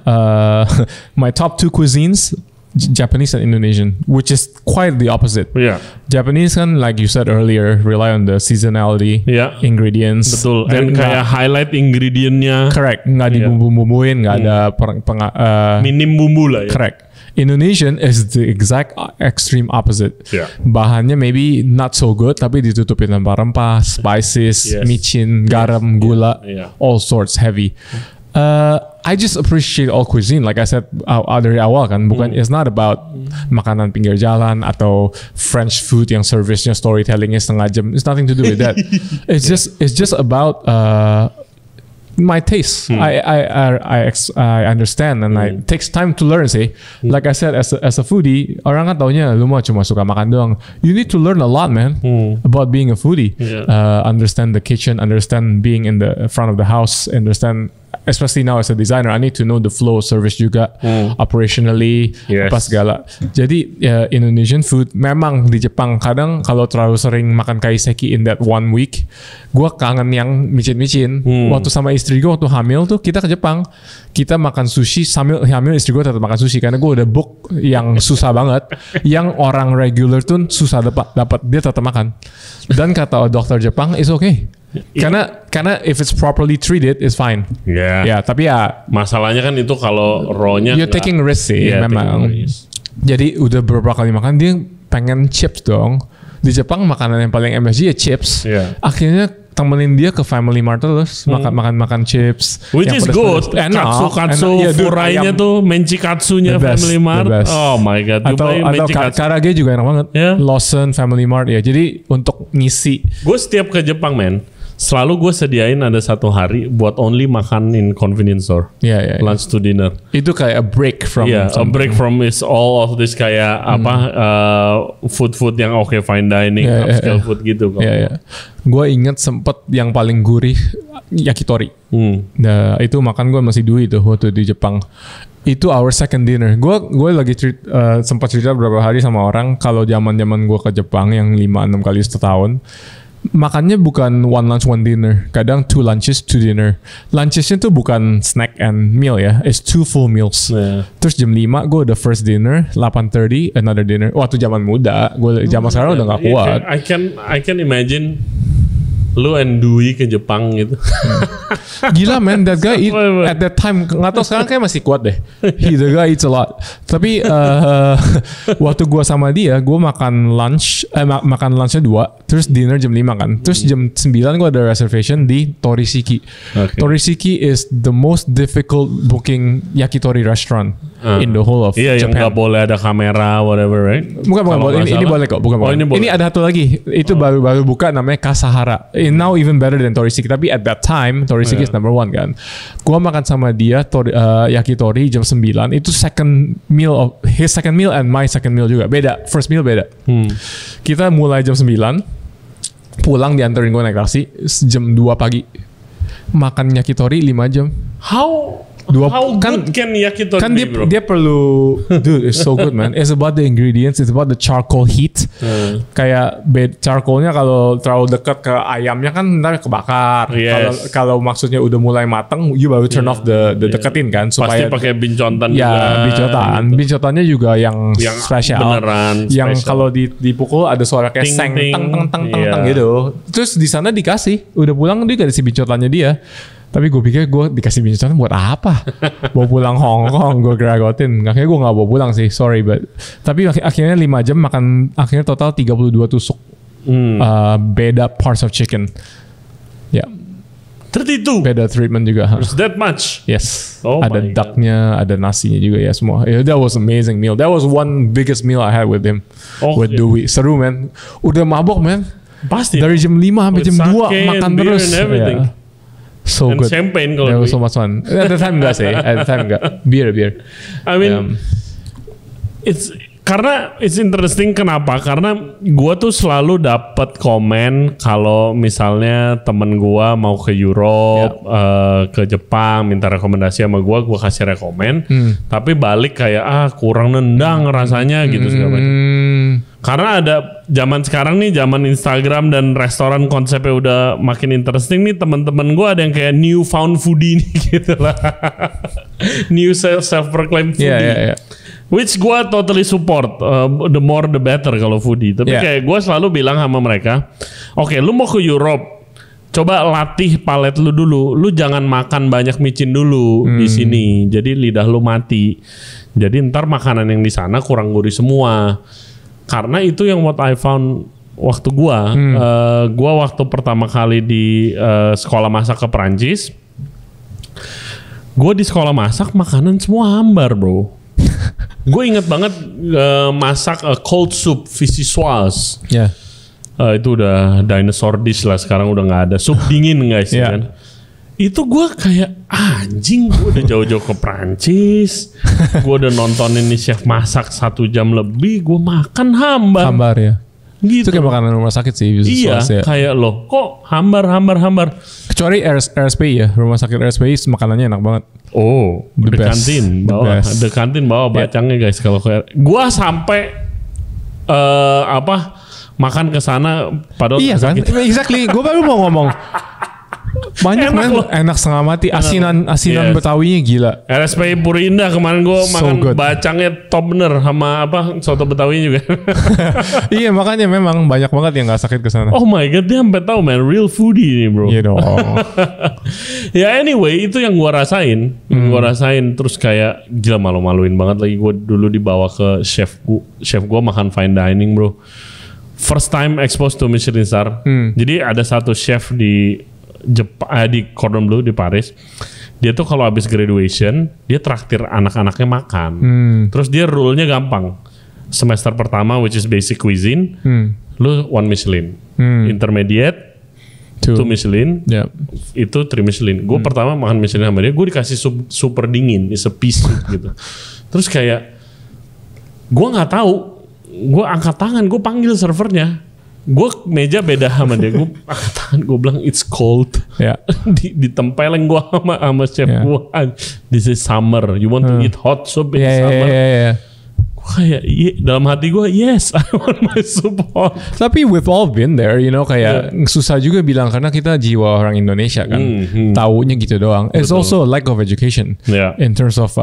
my top 2 cuisines Japanese and Indonesian, which is quite the opposite. Yeah. Japanese kan, like you said earlier, rely on the seasonality, ingredients. Betul. Dan kayak highlight ingredientnya. Correct. Nggak dibumbu-bumbuin, nggak ada minim bumbu lah ya. Correct. Indonesian is the exact extreme opposite. Yeah. Bahannya maybe not so good, tapi ditutupin rempah-rempah, spices, micin, garam, gula, all sorts heavy. I just appreciate all cuisine. Like I said dari awal kan, bukan it's not about makanan pinggir jalan atau French food yang service-nya storytellingnya setengah jam. It's nothing to do with that. It's just about my taste. I understand and it takes time to learn sih. Like I said, as a foodie, orang kan taunya lu mah cuma suka makan doang. You need to learn a lot, man, about being a foodie. Understand the kitchen, understand being in the front of the house, understand. Especially now as a designer, I need to know the flow of service juga, operationally, apa segala. Jadi Indonesian food, memang di Jepang kadang kalau terlalu sering makan kaiseki in that 1 week, gue kangen yang micin-micin. Waktu sama istri gue waktu hamil tuh kita ke Jepang, kita makan sushi sambil hamil, istri gue tetap makan sushi karena gue udah book yang susah banget, yang orang regular tuh susah dapat dia tetap makan. Dan kata dokter Jepang, it's okay. Karena if it's properly treated, it's fine. Ya, tapi ya masalahnya kan itu kalau raw-nya you're taking risk sih, memang. Jadi udah beberapa kali makan dia pengen chips dong. Di Jepang makanan yang paling MSG ya chips. Akhirnya temenin dia ke Family Mart terus makan chips. Which is good. Katsu furainya tuh menchikatsunya Family Mart. Oh my god. Atau karage juga enak banget. Lawson Family Mart ya. Jadi untuk ngisi. Gue setiap ke Jepang selalu gue sediain ada 1 hari buat only makan in convenience store. Lunch to dinner. Itu kayak a break from a break from is all of this kayak food yang fine dining, upscale food gitu. Gue inget sempet yang paling gurih yakitori. Nah, itu makan gue masih duit tuh waktu di Jepang. Itu our second dinner. Gue lagi sempat cerita beberapa hari sama orang kalau zaman gue ke Jepang yang 5-6 kali setahun. Makannya bukan 1 lunch 1 dinner, kadang 2 lunches 2 dinner. Lunchesnya tuh bukan snack and meal ya, it's 2 full meals. Terus jam 5 gue udah first dinner, 8:30 another dinner. Waktu zaman muda, gue zaman sekarang udah gak kuat. I can imagine lu and Dwi ke Jepang gitu. Gila man, that guy eat at that time, nggak tahu sekarang kayak masih kuat deh. The guy eats a lot. Tapi waktu gue sama dia, gue makan lunchnya 2, terus dinner jam 5 kan. Terus jam 9 gue ada reservation di Torishiki. Torishiki is the most difficult booking yakitori restaurant in the whole of Japan. Yang nggak boleh ada kamera, whatever, right? Bukan. Ini boleh kok. Ini ada satu lagi. Itu baru buka namanya Kasahara. Now even better than Torishiki. Tapi at that time Torishiki is number 1 kan. Gua makan sama dia yakitori jam 9. Itu his second meal and my second meal juga. Beda. First meal beda. Kita mulai jam 9. Pulang dianterin gue naik taksi jam 2 pagi. Makan yakitori 5 jam. How good can yakitori kan be, bro? Dia perlu, dude, it's so good man. It's about the ingredients, it's about the charcoal heat. Kayak charcoalnya kalau terlalu dekat ke ayamnya kan ntar kebakar. Kalau maksudnya udah mulai mateng, you baru turn off the deketin kan supaya. Pasti pakai bincontan juga. Bincotan. Bincotannya juga yang spesial. Beneran. Yang kalau dipukul ada suara kayak seng, tang gitu. Terus di sana dikasih, udah pulang dia kasih bincotannya dia. Tapi gue pikir gue dikasih bincotan buat apa? Bawa pulang Hong Kong, gue geragotin. Akhirnya gue gak bawa pulang sih, sorry. Tapi akhirnya 5 jam makan, akhirnya total 32 tusuk. Beda parts of chicken. Ya. 32? Beda treatment juga. Is that much? Yes. Ada ducknya, ada nasinya juga ya semua. That was amazing meal. That was one biggest meal I had with him. With Dewey. Seru man. Udah mabok man. Pasti. Dari jam 5 sampai With jam 2 sake makan and beer terus. and everything. Yeah. So And good. champagne kalau That was so much fun. At the time enggak sih. At the time enggak. Beer. I mean, karena it's interesting kenapa? Karena gue tuh selalu dapat komen kalau misalnya temen gue mau ke Europe, ke Jepang, minta rekomendasi sama gue kasih rekomen, tapi balik kayak kurang nendang rasanya gitu segala macam. Karena ada zaman sekarang nih, zaman Instagram dan restoran konsepnya udah makin interesting nih, teman-teman gue ada yang kayak new found foodie nih gitu lah. New self-proclaimed foodie. Yeah. Which gue totally support, the more the better kalau foodie. Tapi kayak gue selalu bilang sama mereka, oke, lu mau ke Europe, coba latih palet lu dulu. Lu jangan makan banyak micin dulu di sini, jadi lidah lu mati. Jadi ntar makanan yang di sana kurang gurih semua. Karena itu yang what I found waktu gue waktu pertama kali di sekolah masak ke Perancis, gue di sekolah masak makanan semua hambar bro. Gue inget banget masak cold soup vichyssoise. Yeah. Itu udah dinosaur dish lah, sekarang udah nggak ada. Sup dingin guys kan. Itu gue kayak anjing, gue udah jauh-jauh ke Prancis, gue udah nontonin nih chef masak 1 jam lebih, gue makan hambar. Hambar ya. Gitu. Itu kayak makanan rumah sakit sih. Iya, kayak loh, kok hambar. Kecuali RSPI ya, rumah sakit RSPI makanannya enak banget. Oh, The kantin bawah bacangnya guys. Kalau gue sampai makan ke sana padahal iya kan? Exactly. Gue baru mau ngomong. Banyak enak setengah mati. Asinan Betawinya gila. RSPI Puri Indah kemarin gue makan bacangnya top bener sama soto Betawi juga. Iya makanya memang banyak banget yang nggak sakit kesana. Oh my god, dia sampai tahu man, real foodie nih bro. Iya dong. Ya anyway, itu yang gue rasain. Terus kayak gila, malu-maluin banget lagi. Gue dulu dibawa ke chef gue makan fine dining bro. First time exposed to Michelin star. Jadi ada satu chef di di Cordon Bleu di Paris. Dia tuh kalau habis graduation, dia traktir anak-anaknya makan. Terus dia rule-nya gampang. Semester pertama which is basic cuisine, lu 1 Michelin. Intermediate 2 Michelin. Itu 3 Michelin. Gue pertama makan Michelin sama dia, gue dikasih super dingin, it's a piece soup gitu. Terus kayak gue nggak tahu, gue angkat tangan, gue panggil servernya. Gue meja beda sama dia, gue angkat tangan, gue bilang it's cold. Ditempeleng gue sama chef gue. This is summer, you want to eat hot soup in summer. Gue kayak dalam hati gue, yes, I want my soup hot. Tapi we've all been there, you know, kayak susah juga bilang karena kita jiwa orang Indonesia kan, taunya gitu doang. It's also a lack of education in terms of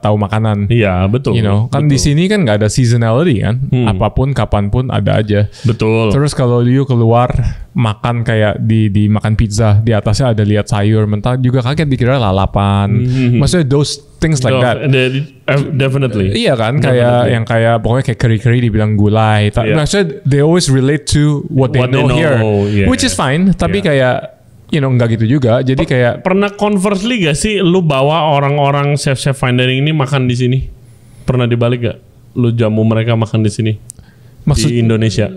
tahu makanan. Iya betul. You know, kan di sini kan nggak ada seasonality kan, apapun kapanpun ada aja. Betul. Terus kalau you keluar makan kayak di makan pizza, di atasnya ada lihat sayur mentah, juga kaget dikira lalapan. Maksudnya those things like that. Definitely. Iya kan, kayak yang kayak pokoknya kayak keri-keri dibilang gulai. Maksudnya they always relate to what they know here, which is fine. Tapi kayak you know nggak gitu juga. Jadi kayak pernah conversely gak sih lu bawa orang-orang chef fine dining ini makan di sini? Pernah dibalik gak? Lu jamu mereka makan di sini? Di Indonesia?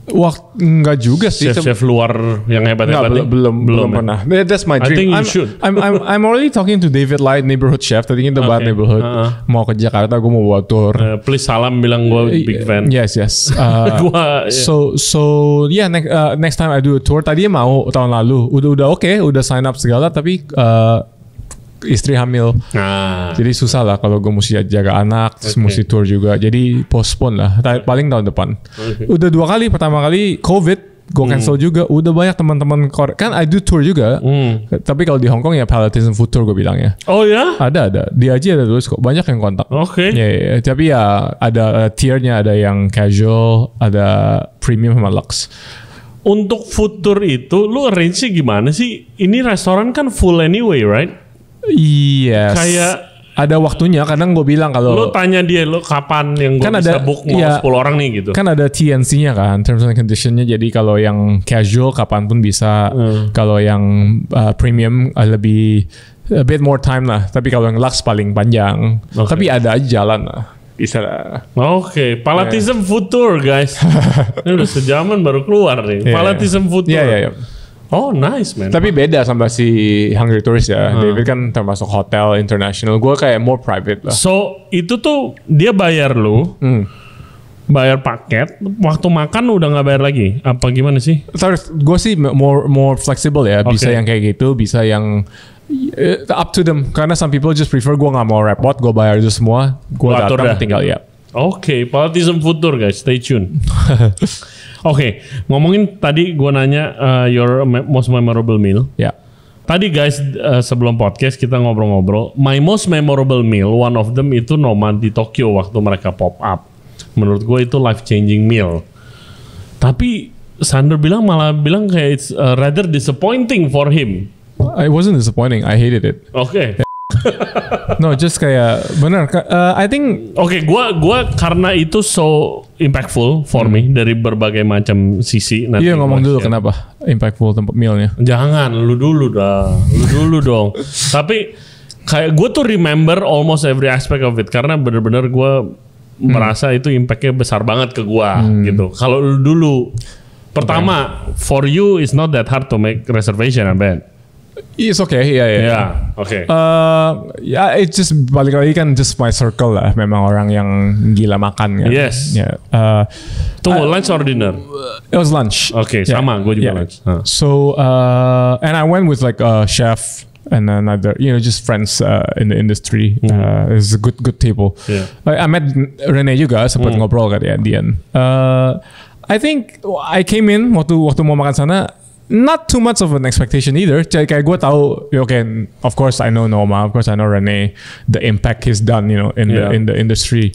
Enggak juga sih. Chef luar yang hebat-hebat belum pernah. That's my dream. I think you should. I'm already talking to David Light, neighborhood chef. Tadinya The Bar Neighborhood. Mau ke Jakarta, gue mau bawa tour. Please salam bilang gue big fan. Yes. So yeah, next time I do a tour. Tadinya mau tahun lalu. Udah oke, udah sign up segala. Tapi istri hamil. Jadi susah lah kalau gue mesti jaga anak, terus mesti tour juga. Jadi postpone lah. Paling tahun depan. Udah 2 kali. Pertama kali COVID, gue cancel juga. Udah banyak teman-teman kan I do tour juga. Tapi kalau di Hong Kong ya Palatinism Food Tour gue bilangnya. Oh ya? Ada. Di Aji ada tulis kok. Banyak yang kontak. Oke. Ya. Tapi ya ada tiernya, ada yang casual, ada premium sama luxe. Untuk food tour itu, lu arrange gimana sih? Ini restoran kan full anyway, right? Yes. Kayak ada waktunya. Kadang gue bilang kalau lo tanya dia lo kapan yang gue kan bisa book mau 10 orang nih gitu. Kan ada TNC-nya kan, terms and condition-nya. Jadi kalau yang casual kapanpun bisa. Kalau yang premium lebih a bit more time lah. Tapi kalau yang luxe paling panjang. Tapi ada aja jalan lah. bisa. Oke, Palatism Food Tour guys. Ini udah sejaman baru keluar nih. Palatism Food Tour. Iya. Oh nice man. Tapi beda sama si Hungry Tourist ya. David kan termasuk hotel international. Gue kayak more private lah. So itu tuh dia bayar lu, bayar paket. Waktu makan udah nggak bayar lagi. Apa gimana sih? Terus gue sih more flexible ya. Bisa yang kayak gitu, bisa yang up to them. Karena some people just prefer gue nggak mau repot, gue bayar itu semua, gue datang tinggal ya. Oke, Palatism Food Tour guys, stay tune. Oke, ngomongin tadi gue nanya your most memorable meal. Ya. Tadi guys sebelum podcast kita ngobrol-ngobrol. My most memorable meal, one of them itu Noma di Tokyo waktu mereka pop up. Menurut gue itu life changing meal. Tapi Sander malah bilang kayak it's rather disappointing for him. It wasn't disappointing. I hated it. Oke. No, just kayak benar. I think. Oke, gua karena itu so impactful for me dari berbagai macam sisi. Iya, ngomong dulu kenapa impactful tempat mealnya. Jangan, lu dulu dong. Tapi kayak gue tuh remember almost every aspect of it karena bener-bener gue merasa itu impactnya besar banget ke gue gitu. Kalau lu dulu, pertama for you it's not that hard to make reservation, I bet. It's okay, yeah. Okay. It just balik lagi kan just my circle lah. Memang orang yang gila makan kan. Yes. Yeah. Tunggu, lunch or dinner? It was lunch. Okay, sama. Gue juga lunch. So, and I went with like a chef and another, just friends in the industry. It's a good table. Yeah. I met Rene juga, sempat ngobrol kan ya, at the end. I think I came in waktu mau makan sana. Not too much of an expectation either. Kayak gue tahu, okay, of course I know Noma, of course I know Rene, the impact he's done, in the industry.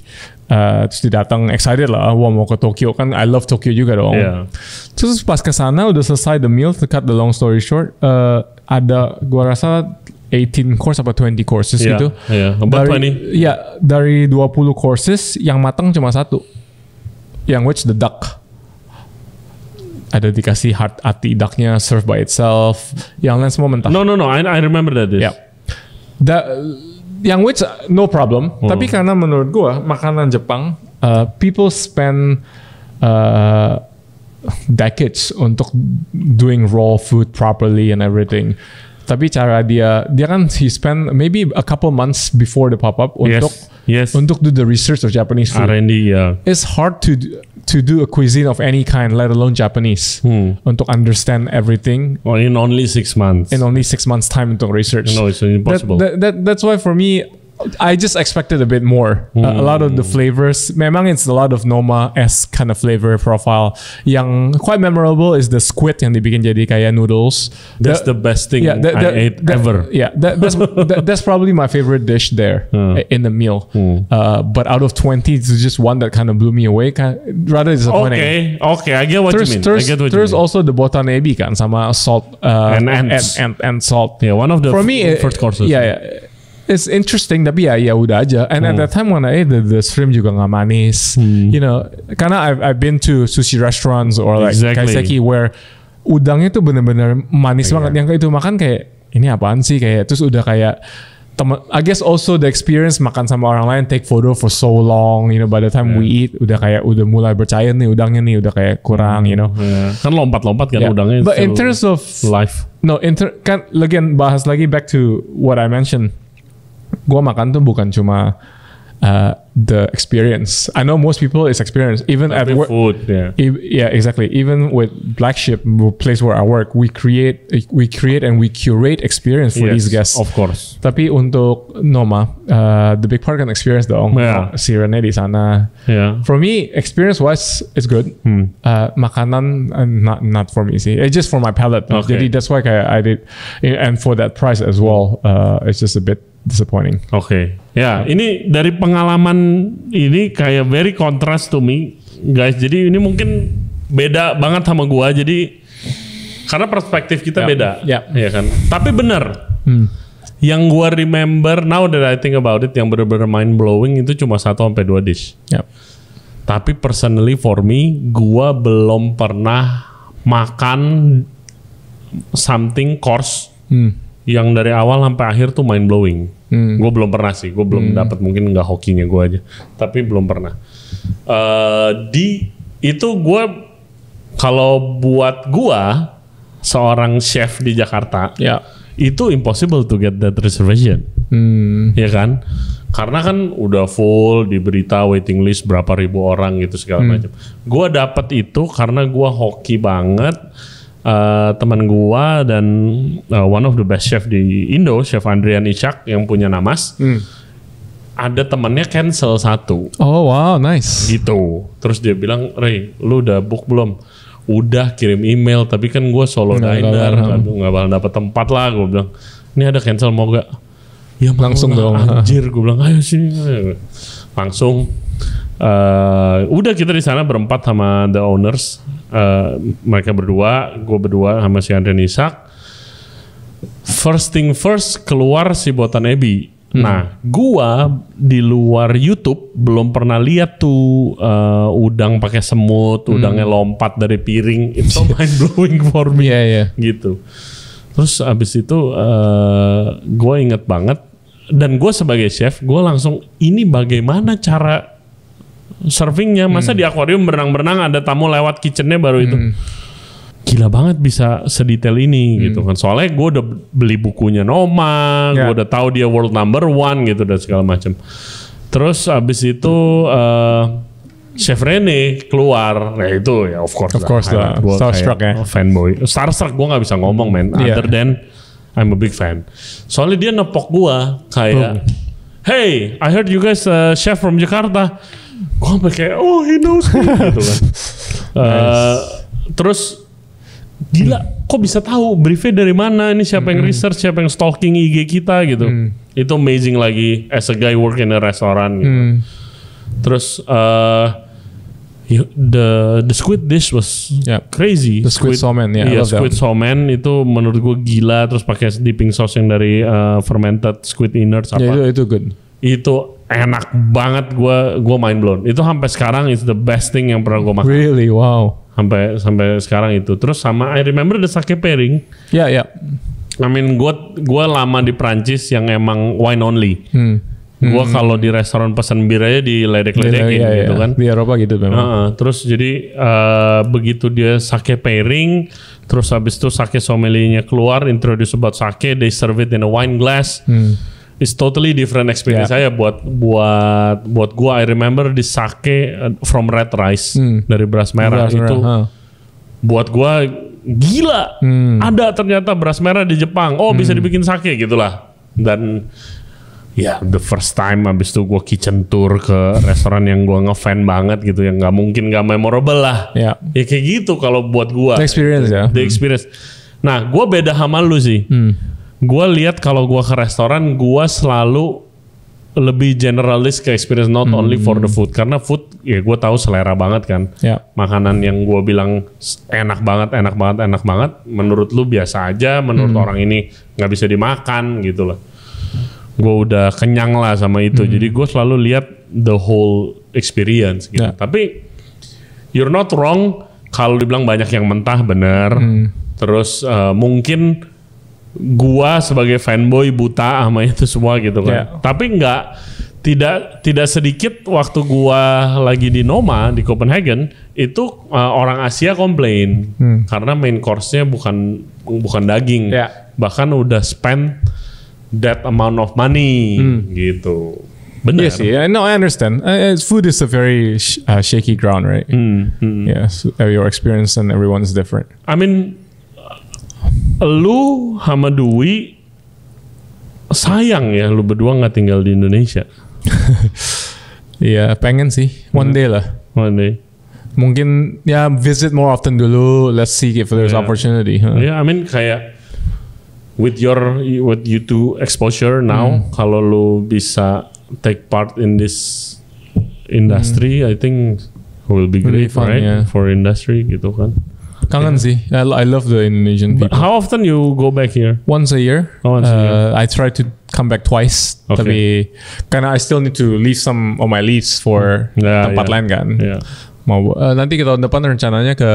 Terus dia datang excited lah, wah mau ke Tokyo kan, I love Tokyo juga dong. Yeah. Terus pas kesana udah selesai the meal, to cut the long story short, ada gue rasa 18 course apa 20 courses gitu. About 20. Ya, dari 20 courses yang matang cuma satu, yang which the duck. Ada dikasih hati ducknya served by itself, yang lain semua mentah. No, I remember that. Yeah. Yang which no problem, tapi karena menurut gua makanan Jepang, people spend decades untuk doing raw food properly and everything. Tapi cara dia kan he spend maybe a couple months before the pop up untuk do the research of Japanese food. R&D, yeah. It's hard to do a cuisine of any kind, let alone Japanese, untuk understand everything. Well, in only 6 months. In only 6 months time untuk research. No, it's impossible. That's why for me, I just expected a bit more. A lot of the flavors, memang it's a lot of Noma-esque kind of flavor profile. Yang quite memorable is the squid yang dibikin jadi kayak noodles. That's the best thing I ate ever. Yeah, that's probably my favorite dish there in the meal. But out of 20, it's just one that kind of blew me away. Rather disappointing. Okay, I get what you mean. There's also the botanebi kan, sama salt and salt. Yeah, one of the first courses. Yeah. It's interesting, tapi ya udah aja. And at that time when I ate the shrimp juga nggak manis. Karena I've been to sushi restaurants or like kaiseki where udangnya tuh bener-bener manis banget. Yang itu makan kayak ini apaan sih, kayak terus udah kayak I guess also the experience makan sama orang lain, take photo for so long, by the time we eat udah mulai bercair nih udangnya nih, udah kayak kurang, Kan lompat-lompat kan udangnya. But in terms of life, kan again bahas lagi back to what I mentioned. Gua makan tuh bukan cuma the experience. I know most people is experience. Even at work, food, yeah, exactly. Even with Black Sheep, place where I work, we create and we curate experience for these guests. Of course. Tapi untuk Noma, the big part kan experience dong. Yeah. Si Rene di sana. Yeah. For me, experience wise, it's good. Makanan, not for me sih. It's just for my palate. Okay. Jadi that's why I did, and for that price as well, it's just a bit disappointing. Okay. Ya, ini dari pengalaman ini kayak very contrast to me, guys. Jadi ini mungkin beda banget sama gua. Jadi karena perspektif kita beda, ya kan. Tapi benar. Yang gua remember now that I think about it, yang benar-benar mind blowing itu cuma 1-2 dish. Yep. Tapi personally for me, gua belum pernah makan something course yang dari awal sampai akhir tuh mind blowing. Gue belum pernah sih, gue belum dapat, mungkin nggak hokinya gue aja, tapi belum pernah. Itu gue, kalau buat gue seorang chef di Jakarta, itu impossible to get that reservation, ya kan? Karena kan udah full di berita waiting list berapa ribu orang gitu segala macam. Gue dapet itu karena gue hoki banget. Teman gua dan one of the best chef di Indo, Chef Andrian Ishak yang punya Namas, ada temannya cancel satu. Oh wow, nice. Gitu. Terus dia bilang, Ray, lu udah book belum? Udah, kirim email. Tapi kan gua solo diner, nggak bakal dapet tempat lah. Gua bilang, ini ada cancel mau gak? Ya langsung dong. Anjir, gua bilang, ayo sini. Langsung. Udah kita di sana berempat sama the owners. Mereka berdua, gue berdua sama si Andrian Ishak. First thing first, keluar si Botan Ebi. Nah, gua di luar YouTube belum pernah lihat tuh udang pakai semut, udangnya lompat dari piring. It's so mind blowing for me. Gitu. Terus abis itu gue inget banget, dan gue sebagai chef, gue langsung, ini bagaimana cara servingnya, masa di akuarium berenang-berenang ada tamu lewat kitchennya baru itu. Gila banget bisa sedetail ini gitu kan. Soalnya gue udah beli bukunya Noma, gue udah tahu dia world number 1 gitu dan segala macam. Terus abis itu Chef Rene keluar, nah itu ya of course lah. Starstruck ya. Fanboy. Starstruck gue nggak bisa ngomong man, other than I'm a big fan. Soalnya dia nepok gue kayak, hey, I heard you guys chef from Jakarta. Gue sampai kayak, oh he knows me gitu kan. Terus gila, kok bisa tahu briefnya dari mana, ini siapa yang research, siapa yang stalking IG kita gitu. Itu amazing lagi as a guy work in a restaurant gitu. Terus the squid dish was crazy. The squid somen, squid somen itu menurut gue gila. Terus pakai dipping sauce yang dari fermented squid innards apa. Itu good. Itu enak banget, gue mind blown. Itu sampai sekarang it's the best thing yang pernah gue makan. Really, wow. Sampai sekarang itu. Terus sama I remember the sake pairing. I mean gue lama di Prancis yang emang wine only. Gue kalau di restoran pesan bir aja diledek-ledekin gitu kan. Di Eropa gitu memang. Terus jadi begitu dia sake pairing, terus habis itu sake sommeliernya keluar, introduce about sake, they serve it in a wine glass. It's totally different experience saya buat gua. I remember di sake from red rice dari beras merah itu buat gua gila. Ada ternyata beras merah di Jepang. Oh bisa dibikin sake gitulah. Dan the first time abis itu gua kitchen tour ke restoran yang gua ngefan banget gitu, yang nggak mungkin nggak memorable lah. Ya kayak gitu kalau buat gua. The experience The experience. Nah gua beda sama lu sih. Gue lihat kalau gue ke restoran, gue selalu lebih generalis ke experience, not only for the food. Karena food, ya gue tahu selera banget kan. Makanan yang gue bilang enak banget. Menurut lu biasa aja, menurut orang ini nggak bisa dimakan gitu loh. Gue udah kenyang lah sama itu. Jadi gue selalu lihat the whole experience gitu. Tapi you're not wrong kalau dibilang banyak yang mentah, bener. Terus mungkin gua sebagai fanboy buta sama itu semua gitu kan. Tapi tidak sedikit waktu gua lagi di Noma di Copenhagen itu orang Asia komplain karena main course-nya bukan daging. Bahkan udah spend that amount of money gitu. Benar. Yes, no, I understand. Food is a very shaky ground, right? Yes, your experience and everyone's different. I mean, lu sama Dwi sayang ya lu berdua nggak tinggal di Indonesia. Iya, pengen sih one day lah. One day. Mungkin visit more often dulu. Let's see if there's opportunity. I mean kayak with you two exposure now, kalau lu bisa take part in this industry, I think will be great, fun, right? For industry gitu kan. Kangen sih. I love the Indonesian people. How often you go back here? Once a year. I try to come back twice. Tapi karena I still need to leave some of my leaves for tempat lain kan. Mau nanti kita tahun depan rencananya ke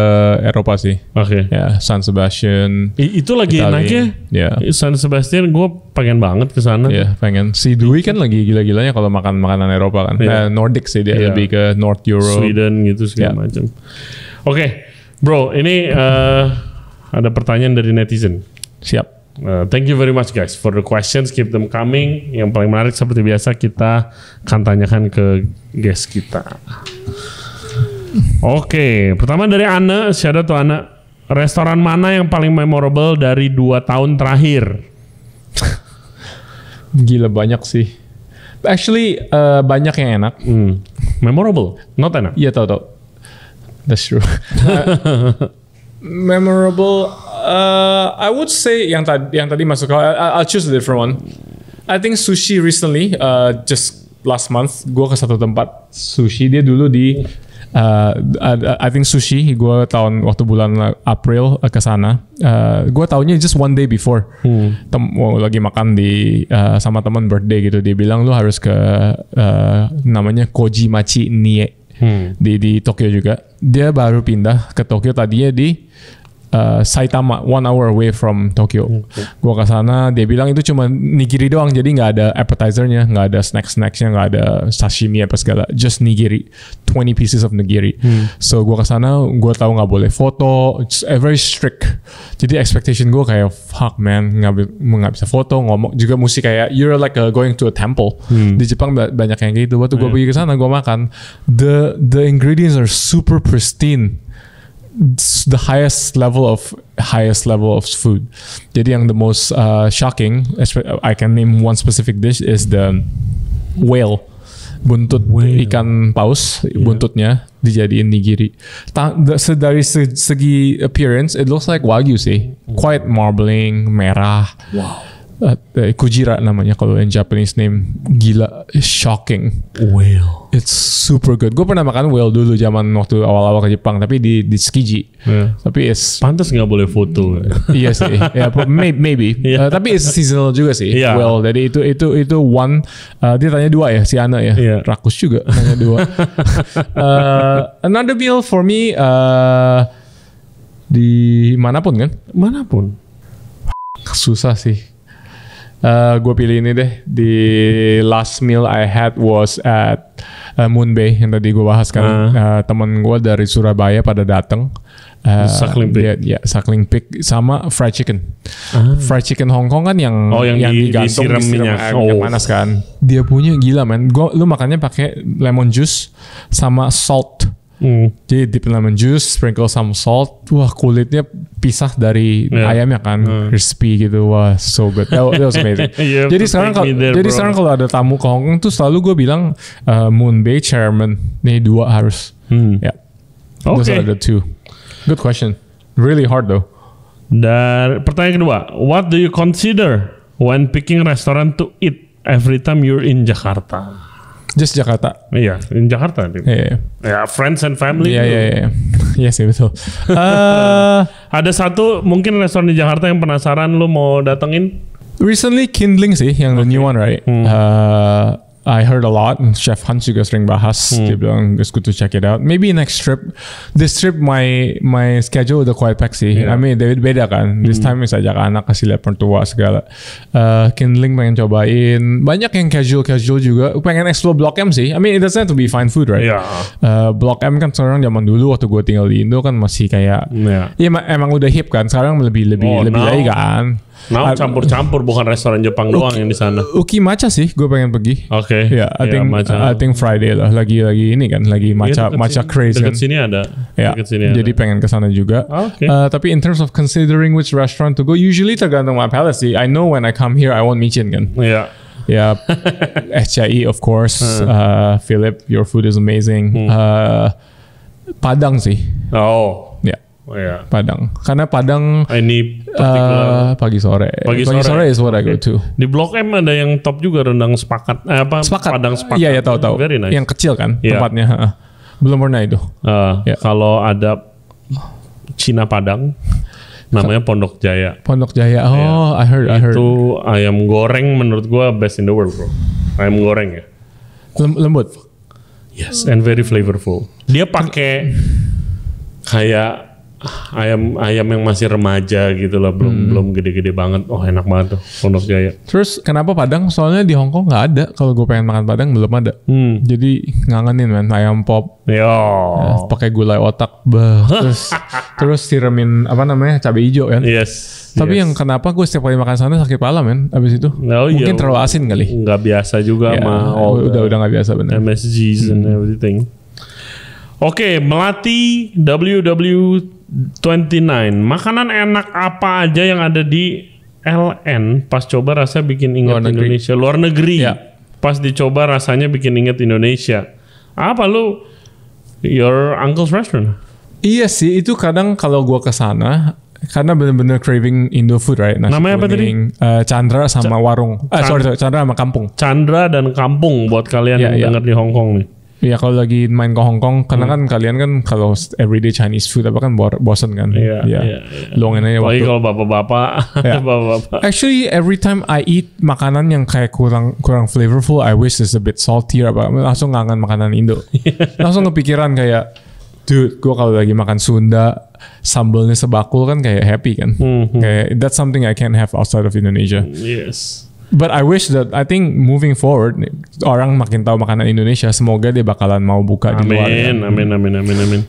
Eropa sih. Oke. Ya, San Sebastian. Itu lagi Italy. naiknya. Ya. San Sebastian gue pengen banget ke sana. Iya, pengen. Si Dwi kan lagi gila-gilanya kalau makan makanan Eropa kan. Nordic sih dia lebih ke North Europe. Sweden gitu segala macam. Oke, bro, ini ada pertanyaan dari netizen. Siap. Thank you very much guys for the questions, keep them coming. Yang paling menarik seperti biasa kita akan tanyakan ke guest kita. Oke, pertama dari Ana, shout out to Ana. Restoran mana yang paling memorable dari 2 tahun terakhir? Gila banyak sih. Actually banyak yang enak. Memorable, not enak. Iya tahu. That's true. Memorable. I would say yang tadi masuk. I'll choose a different one. I think sushi recently. Just last month, gue ke satu tempat sushi. Dia dulu di. I think sushi. Gue waktu bulan April ke sana. Gue taunya just one day before. Lagi makan di sama teman birthday gitu. Dia bilang lu harus ke namanya Kojimachi Nie di Tokyo juga. Dia baru pindah ke Tokyo, tadinya di Saitama, 1 hour away from Tokyo. Gua ke sana, dia bilang itu cuma nigiri doang, jadi nggak ada appetizernya, nggak ada snacksnya, nggak ada sashimi apa segala, just nigiri, 20 pieces of nigiri. So gua ke sana, gua tahu nggak boleh foto, it's very strict. Jadi expectation gua kayak fuck man, nggak bisa foto, ngomong juga mesti kayak you're like going to a temple. Di Jepang banyak yang gitu. Waktu gua pergi ke sana, gua makan, the ingredients are super pristine. The highest level of food. Jadi yang the most shocking, I can name one specific dish, is the whale. Buntut ikan paus, buntutnya dijadiin nigiri. Dari segi appearance, it looks like wagyu sih. Quite marbling, merah. Wow. Kujira namanya kalau in Japanese name. Gila, shocking. Whale. It's super good. Gue pernah makan whale dulu zaman waktu awal-awal ke Jepang, tapi di Tsukiji. Tapi it's pantas nggak boleh foto. Iya sih. Ya, maybe. Tapi it's seasonal juga sih. Whale. Jadi itu one. Dia tanya 2 ya, si Ana ya. Rakus juga tanya 2. Another meal for me di manapun kan? Manapun. Susah sih. Gue pilih ini deh. The last meal I had was at Moon Bay yang tadi gue bahas kan. Temen gue dari Surabaya pada dateng. Suckling pig. Suckling pig sama fried chicken. Fried chicken Hong Kong kan yang digantung disiram minyak panas kan. Dia punya gila man. Lu makannya pakai lemon juice sama salt. Jadi dip lemon juice, sprinkle some salt. Wah, kulitnya pisah dari ayamnya kan, crispy gitu. Wah, so good. That was amazing. Jadi sekarang kalau ada tamu ke Hong Kong tuh selalu gue bilang Moon Bay Chairman. Nih 2 harus. Those are the 2. Good question. Really hard though. Dan pertanyaan kedua, what do you consider when picking restaurant to eat every time you're in Jakarta? Just Jakarta. Iya, in Jakarta. Ya, friends and family. Iya sih betul. Ada satu mungkin restoran di Jakarta yang penasaran lu mau datengin? Recently Kindling sih, yang the new one, right? I heard a lot, and Chef Hans juga sering bahas. Dia bilang it's good to check it out. Maybe next trip. This trip my schedule udah quite packed sih. I mean beda kan. This time is ajak anak, kasih lihat mertua segala. Kindling pengen cobain. Banyak yang casual juga. Pengen explore Blok M sih. I mean it doesn't have to be fine food, right? Blok M kan sekarang zaman dulu waktu gue tinggal di Indo kan masih kayak emang udah hip kan. Sekarang lebih lagi kan. Nah, campur-campur, bukan restoran Jepang doang yang di sana. Ukimacha sih, gue pengen pergi. Oke. Ya, I think Friday lah. Lagi ini kan, lagi matcha craze kan. Dekat sini ada. Ya, jadi pengen kesana juga. Tapi in terms of considering which restaurant to go, usually tergantung my palate sih. I know when I come here, I want micin kan. Ya, SCI of course. Philip, your food is amazing. Padang sih. Padang. Karena Padang ini pagi sore is what I go to. Di Blok M ada yang top juga, rendang sepakat. Padang sepakat. Iya, tahu. Very nice. Yang kecil kan tempatnya. Belum pernah itu. Kalau ada Cina Padang namanya Pondok Jaya. I heard. Itu ayam goreng menurut gua best in the world, bro. Ayam goreng ya. Lembut. Yes, and very flavorful. Dia pakai kayak ayam yang masih remaja gitu loh, belum gede-gede banget. Oh enak banget tuh Pondok Jaya. Terus kenapa Padang? Soalnya di Hong Kong nggak ada. Kalau gue pengen makan Padang belum ada. Jadi ngangenin man, ayam pop. Pakai gulai otak, terus siramin apa namanya cabai hijau kan. Tapi yang kenapa gue setiap kali makan sana sakit kepala men. Abis itu mungkin terlalu asin kali. Nggak biasa juga sama udah nggak biasa benar. MSGs and everything. Oke, Melati WW29. Makanan enak apa aja yang ada di LN pas coba rasa bikin ingat Indonesia. Luar negeri. Pas dicoba rasanya bikin ingat Indonesia. Apa lu? Your uncle's restaurant? Iya sih, itu kadang kalau gue kesana karena bener-bener craving Indo food, right? Nasi namanya kuning, apa tadi? Chandra sama warung. Chandra sama kampung. Chandra dan kampung buat kalian yang denger di Hong Kong nih. Iya, kalau lagi main ke Hong Kong, karena kan kalian kan kalau everyday Chinese food apa kan bosen kan. Iya. Luangin aja waktu. Apalagi kalau bapak-bapak. Actually, every time I eat makanan yang kayak kurang flavorful, I wish it's a bit saltier apa. Langsung ngangen makanan Indo. Langsung kepikiran kayak, dude, gue kalau lagi makan Sunda, sambalnya sebakul kan kayak happy kan. Kayak that's something I can't have outside of Indonesia. Yes. But I wish that I think moving forward orang makin tahu makanan Indonesia, semoga dia bakalan mau buka di luar. Amin.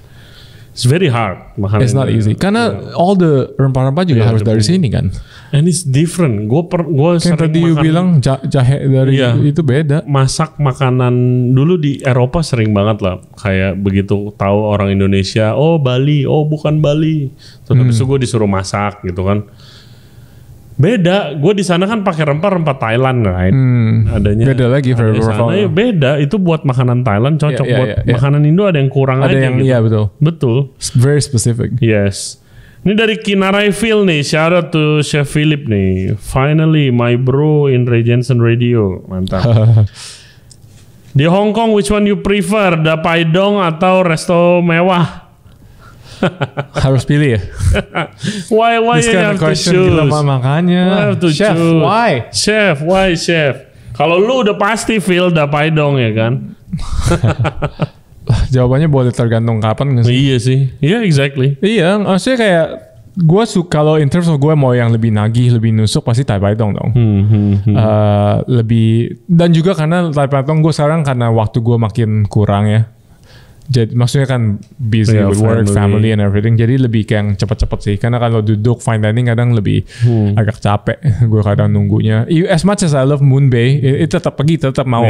It's very hard makanan. It's not easy karena all the rempah-rempah juga harus dari sini kan. And it's different. Gue sering tadi bilang jahe dari itu beda. Masak makanan dulu di Eropa sering banget lah. Kayak begitu tahu orang Indonesia, oh Bali, oh bukan Bali. Terus habis itu gue disuruh masak gitu kan. Beda, gue di sana kan pakai rempah-rempah Thailand, right? Adanya. Beda lagi sana, beda. Itu buat makanan Thailand cocok, buat makanan Indo ada yang kurang ada aja. Yang, gitu. Betul. It's very specific. Yes. Ini dari Kinaray Phil nih, shout out to Chef Philip nih. Finally, my bro in Ray Jensen Radio, mantap. Di Hong Kong, which one you prefer? Dapai Dong atau resto mewah? Harus pilih ya. Why you have to choose? Makanya. Chef, why? Chef? Kalau lu udah pasti Phil Dapai Dong ya kan? Jawabannya boleh tergantung kapan nggak sih? Iya sih. Iya, exactly. Iya, maksudnya kayak gue suka kalau in terms of gue mau yang lebih nagih, lebih nusuk pasti Dapai Dong dong. Lebih dan juga karena Dapai Dong gue sekarang karena waktu gue makin kurang ya. Jadi maksudnya kan busy with work, family and everything. Jadi lebih kayak yang cepet-cepet sih. Karena kalau duduk fine dining kadang lebih agak capek. Gue kadang nunggunya. As much as I love Moon Bay, itu tetap pergi, tetap mau.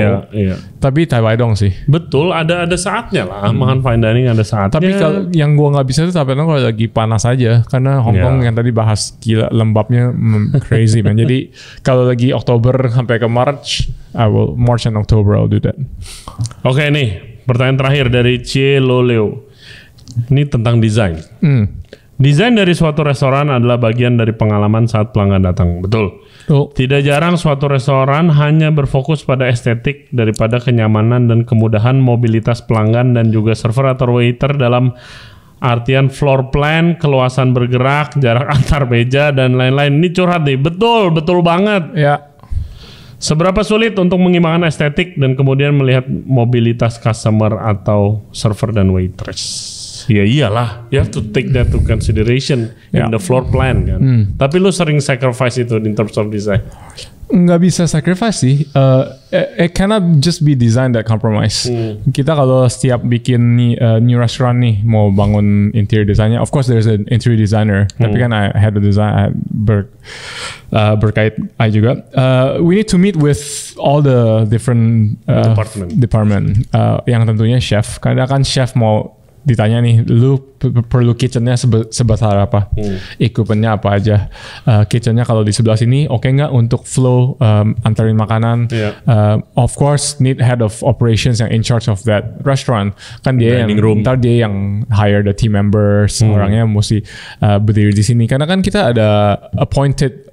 Tapi Dapai Dong sih. Betul, ada saatnya lah. Makan fine dining ada saatnya. Tapi kalau yang gue nggak bisa itu Dapai Dong kalau lagi panas aja. Karena Hong Kong yang tadi bahas gila lembabnya crazy man. Jadi kalau lagi Oktober sampai ke March and October I'll do that. Oke nih. Pertanyaan terakhir dari Cieloleo. Ini tentang desain. Desain dari suatu restoran adalah bagian dari pengalaman saat pelanggan datang. Betul. Tidak jarang suatu restoran hanya berfokus pada estetik daripada kenyamanan dan kemudahan mobilitas pelanggan dan juga server atau waiter dalam artian floor plan, keluasan bergerak, jarak antar meja dan lain-lain. Ini curhat nih. Betul banget. Ya. Seberapa sulit untuk mengimbangkan estetik dan kemudian melihat mobilitas customer atau server dan waitress? Ya iyalah, you have to take that to consideration in the floor plan kan. Tapi lu sering sacrifice itu in terms of design? Nggak bisa sacrifice sih. It cannot just be design that compromise. Kita kalau setiap bikin new restaurant nih mau bangun interior design-nya, of course there's an interior designer. Tapi kan I had a design berkait I juga. We need to meet with all the different department. Yang tentunya chef. Karena kan chef mau ditanya nih, lu perlu kitchennya sebesar apa, equipmentnya apa aja, kitchennya kalau di sebelah sini oke nggak untuk flow antarin makanan, of course need head of operations yang in charge of that restaurant, kan dia yang ntar dia yang hire the team members, orangnya mesti berdiri di sini, karena kan kita ada appointed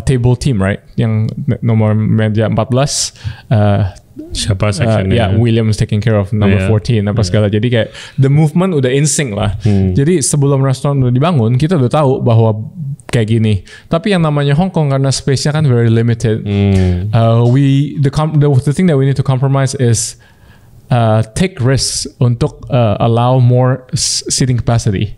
table team, right, yang nomor meja 14, siapa sectionnya? William's taking care of number 14 apa segala. Jadi kayak the movement udah in sync lah. Jadi sebelum restoran udah dibangun, kita udah tahu bahwa kayak gini. Tapi yang namanya Hong Kong karena space-nya kan very limited. The thing that we need to compromise is take risks untuk allow more seating capacity.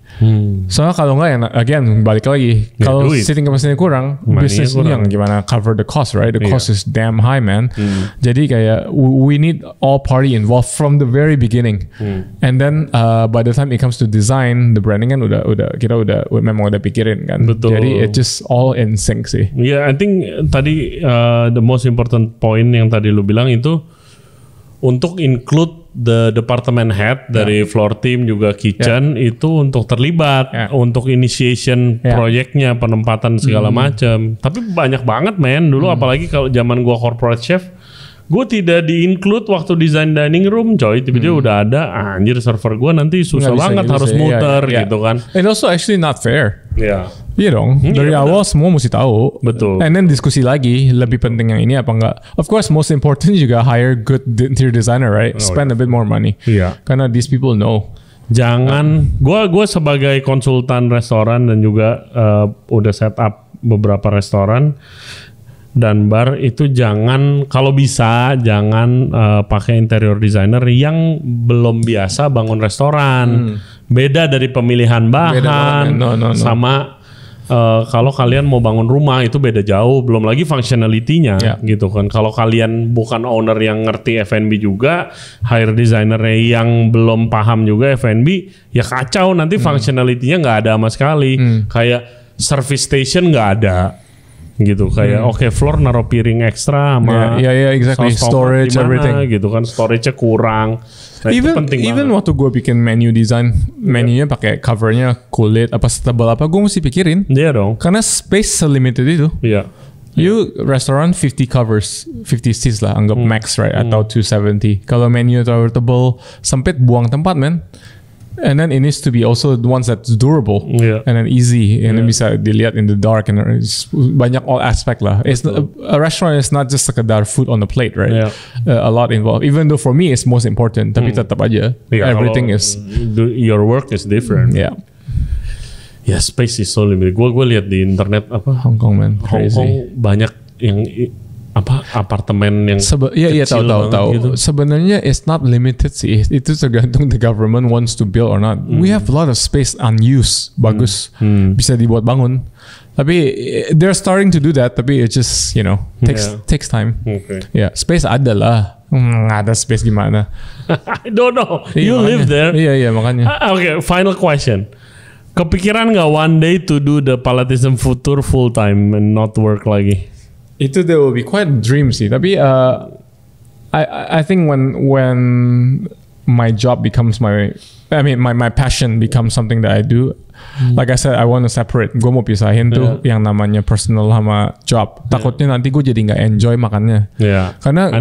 Soalnya kalau nggak, again balik lagi, kalau seating capacity kurang, bisnisnya yang gimana cover the cost, right? The cost is damn high, man. Jadi kayak we need all party involved from the very beginning. And then by the time it comes to design, the branding kan kita memang udah pikirin kan. Betul. Jadi it just all in sync sih. Yeah, I think tadi the most important point yang tadi lu bilang itu untuk include the department head dari floor team juga kitchen itu untuk terlibat untuk initiation proyeknya, penempatan segala macam. Tapi banyak banget men dulu apalagi kalau zaman gua corporate chef, gue tidak di-include waktu desain dining room coy, tiba-tiba udah ada, anjir server gue nanti susah banget harus muter gitu kan. And also actually not fair. Iya dong, dari awal semua mesti tahu. Betul. And then diskusi lagi, lebih penting yang ini apa enggak. Of course, most important juga hire good interior designer, right? Spend a bit more money. Karena these people know. Jangan, gue sebagai konsultan restoran dan juga udah set up beberapa restoran dan bar itu jangan, kalau bisa jangan pakai interior designer yang belum biasa bangun restoran. Beda dari pemilihan bahan sama kalau kalian mau bangun rumah itu beda jauh, belum lagi functionality-nya gitu kan. Kalau kalian bukan owner yang ngerti F&B juga, hire designer yang belum paham juga F&B, ya kacau nanti functionality-nya nggak ada sama sekali. Kayak service station nggak ada gitu, kayak floor naruh piring ekstra sama exactly. Storage everything gitu kan, storage-nya kurang. Nah, even waktu gue bikin menu design, menunya pakai covernya kulit apa setebal apa, gue mesti pikirin. Iya dong. Karena space limited itu. You restoran 50 covers, 50 seats lah, anggap max right, atau 270. Kalau menu terlalu tebal, sempit, buang tempat man. And then it needs to be also the ones that's durable and then easy, and then bisa dilihat in the dark, and banyak all aspect lah. It's a restaurant is not just sekedar food on the plate, right? A lot involved. Even though for me it's most important, tapi tetap aja everything is your work is different. Space is so limited. Gue lihat di internet apa Hong Kong man, crazy. Hong Kong banyak yang apartemen yang kecil tahu. Gitu. Sebenarnya it's not limited sih. Itu tergantung the government wants to build or not. We have a lot of space unused, bagus, bisa dibuat bangun. Tapi they're starting to do that. Tapi it just takes time. Space ada lah. Nggak ada space gimana? I don't know. You live there. Iya makanya. Okay, final question. Kepikiran nggak one day to do the Palatism food tour full time and not work lagi? Itu there will be quite a dream sih. Tapi I think when my job becomes my passion becomes something that I do. Like I said, I want to separate. Gue mau pisahin tuh yang namanya personal sama job. Takutnya nanti gue jadi nggak enjoy makannya. Karena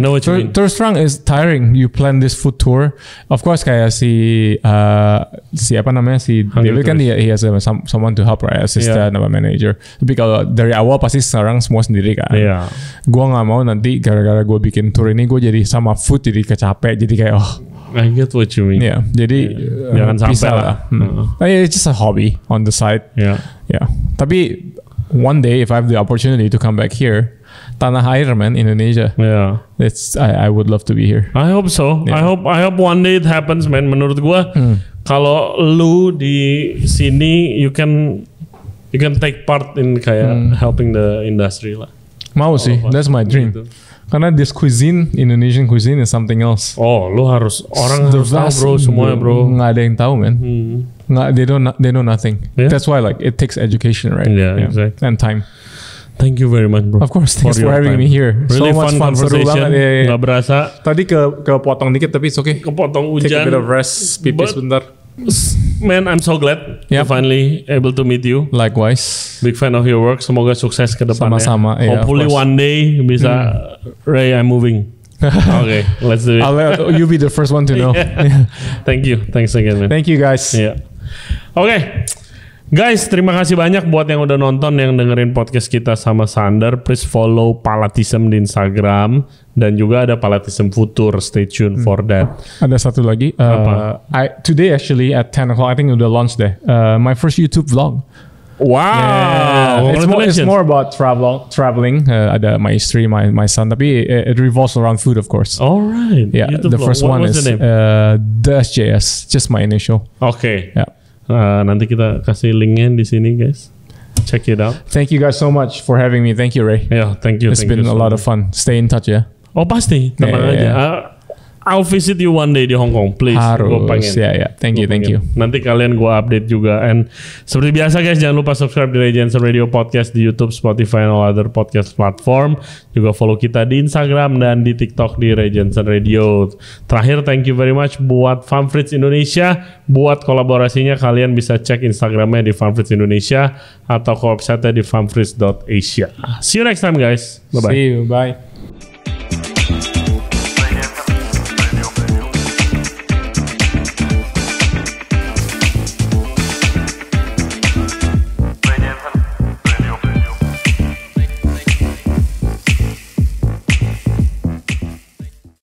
terus terang is tiring. You plan this food tour. Of course kayak si apa namanya si David kan he has someone to help, right? Assistant apa manager. Tapi kalau dari awal pasti sekarang semua sendiri kan. Gue nggak mau nanti gara-gara gue bikin tour ini gue jadi sama food jadi kecapek. Jadi kayak I get what you mean. Jadi jangan sampai lah. It's just a hobby on the side. Tapi one day if I have the opportunity to come back here, tanah air man, Indonesia. I would love to be here. I hope so. I hope one day it happens man. Menurut gua kalau lu di sini you can take part in kayak helping the industry lah. Mau sih, that's my dream. Gitu. Karena this cuisine, Indonesian cuisine is something else. Lu harus orang harus tahu bro, semuanya bro. Nggak ada yang tahu man. Nggak, they know nothing. That's why like it takes education, right? Exactly. And time. Thank you very much bro. Of course, thanks for having me here. Really so much fun conversation. Nggak berasa. Tadi kepotong dikit tapi it's okay. Kepotong hujan. Take a bit of rest, pipis sebentar. Man, I'm so glad to finally able to meet you. Likewise. Big fan of your work. Semoga sukses ke depannya. Sama-sama. Hopefully one day bisa Ray, I'm moving. Okay, let's do it. You be the first one to know. Thank you. Thanks again, man. Thank you guys. Okay. Guys, terima kasih banyak buat yang udah nonton, yang dengerin podcast kita sama Sander. Please follow Palatism di Instagram dan juga ada Palatism Futur. Stay tuned for that. Ada satu lagi. Today actually at 10 o'clock, I think udah launch deh. My first YouTube vlog. Wow, It's more about traveling. Ada my istri, my son, tapi it revolves around food, of course. Alright. Yeah, the first one is the SJS, just my initial. Okay. Yeah. Nanti kita kasih linknya di sini, guys. Check it out. Thank you guys so much for having me. Thank you, Ray. Yeah, thank you. It's been a lot of fun. Stay in touch ya. Oh pasti, tenang aja. I'll visit you one day di Hong Kong, please. Harus, gua pengen. ya. Thank you. Nanti kalian gue update juga. And seperti biasa guys, jangan lupa subscribe di Ray Jensen Radio Podcast di YouTube, Spotify, and all other podcast platform. Juga follow kita di Instagram dan di TikTok di Ray Jensen Radio. Terakhir, thank you very much buat Farmfriends Indonesia. Buat kolaborasinya, kalian bisa cek Instagramnya di Farmfriends Indonesia atau ke website di farmfriends.asia. See you next time guys. Bye-bye. See you. Bye.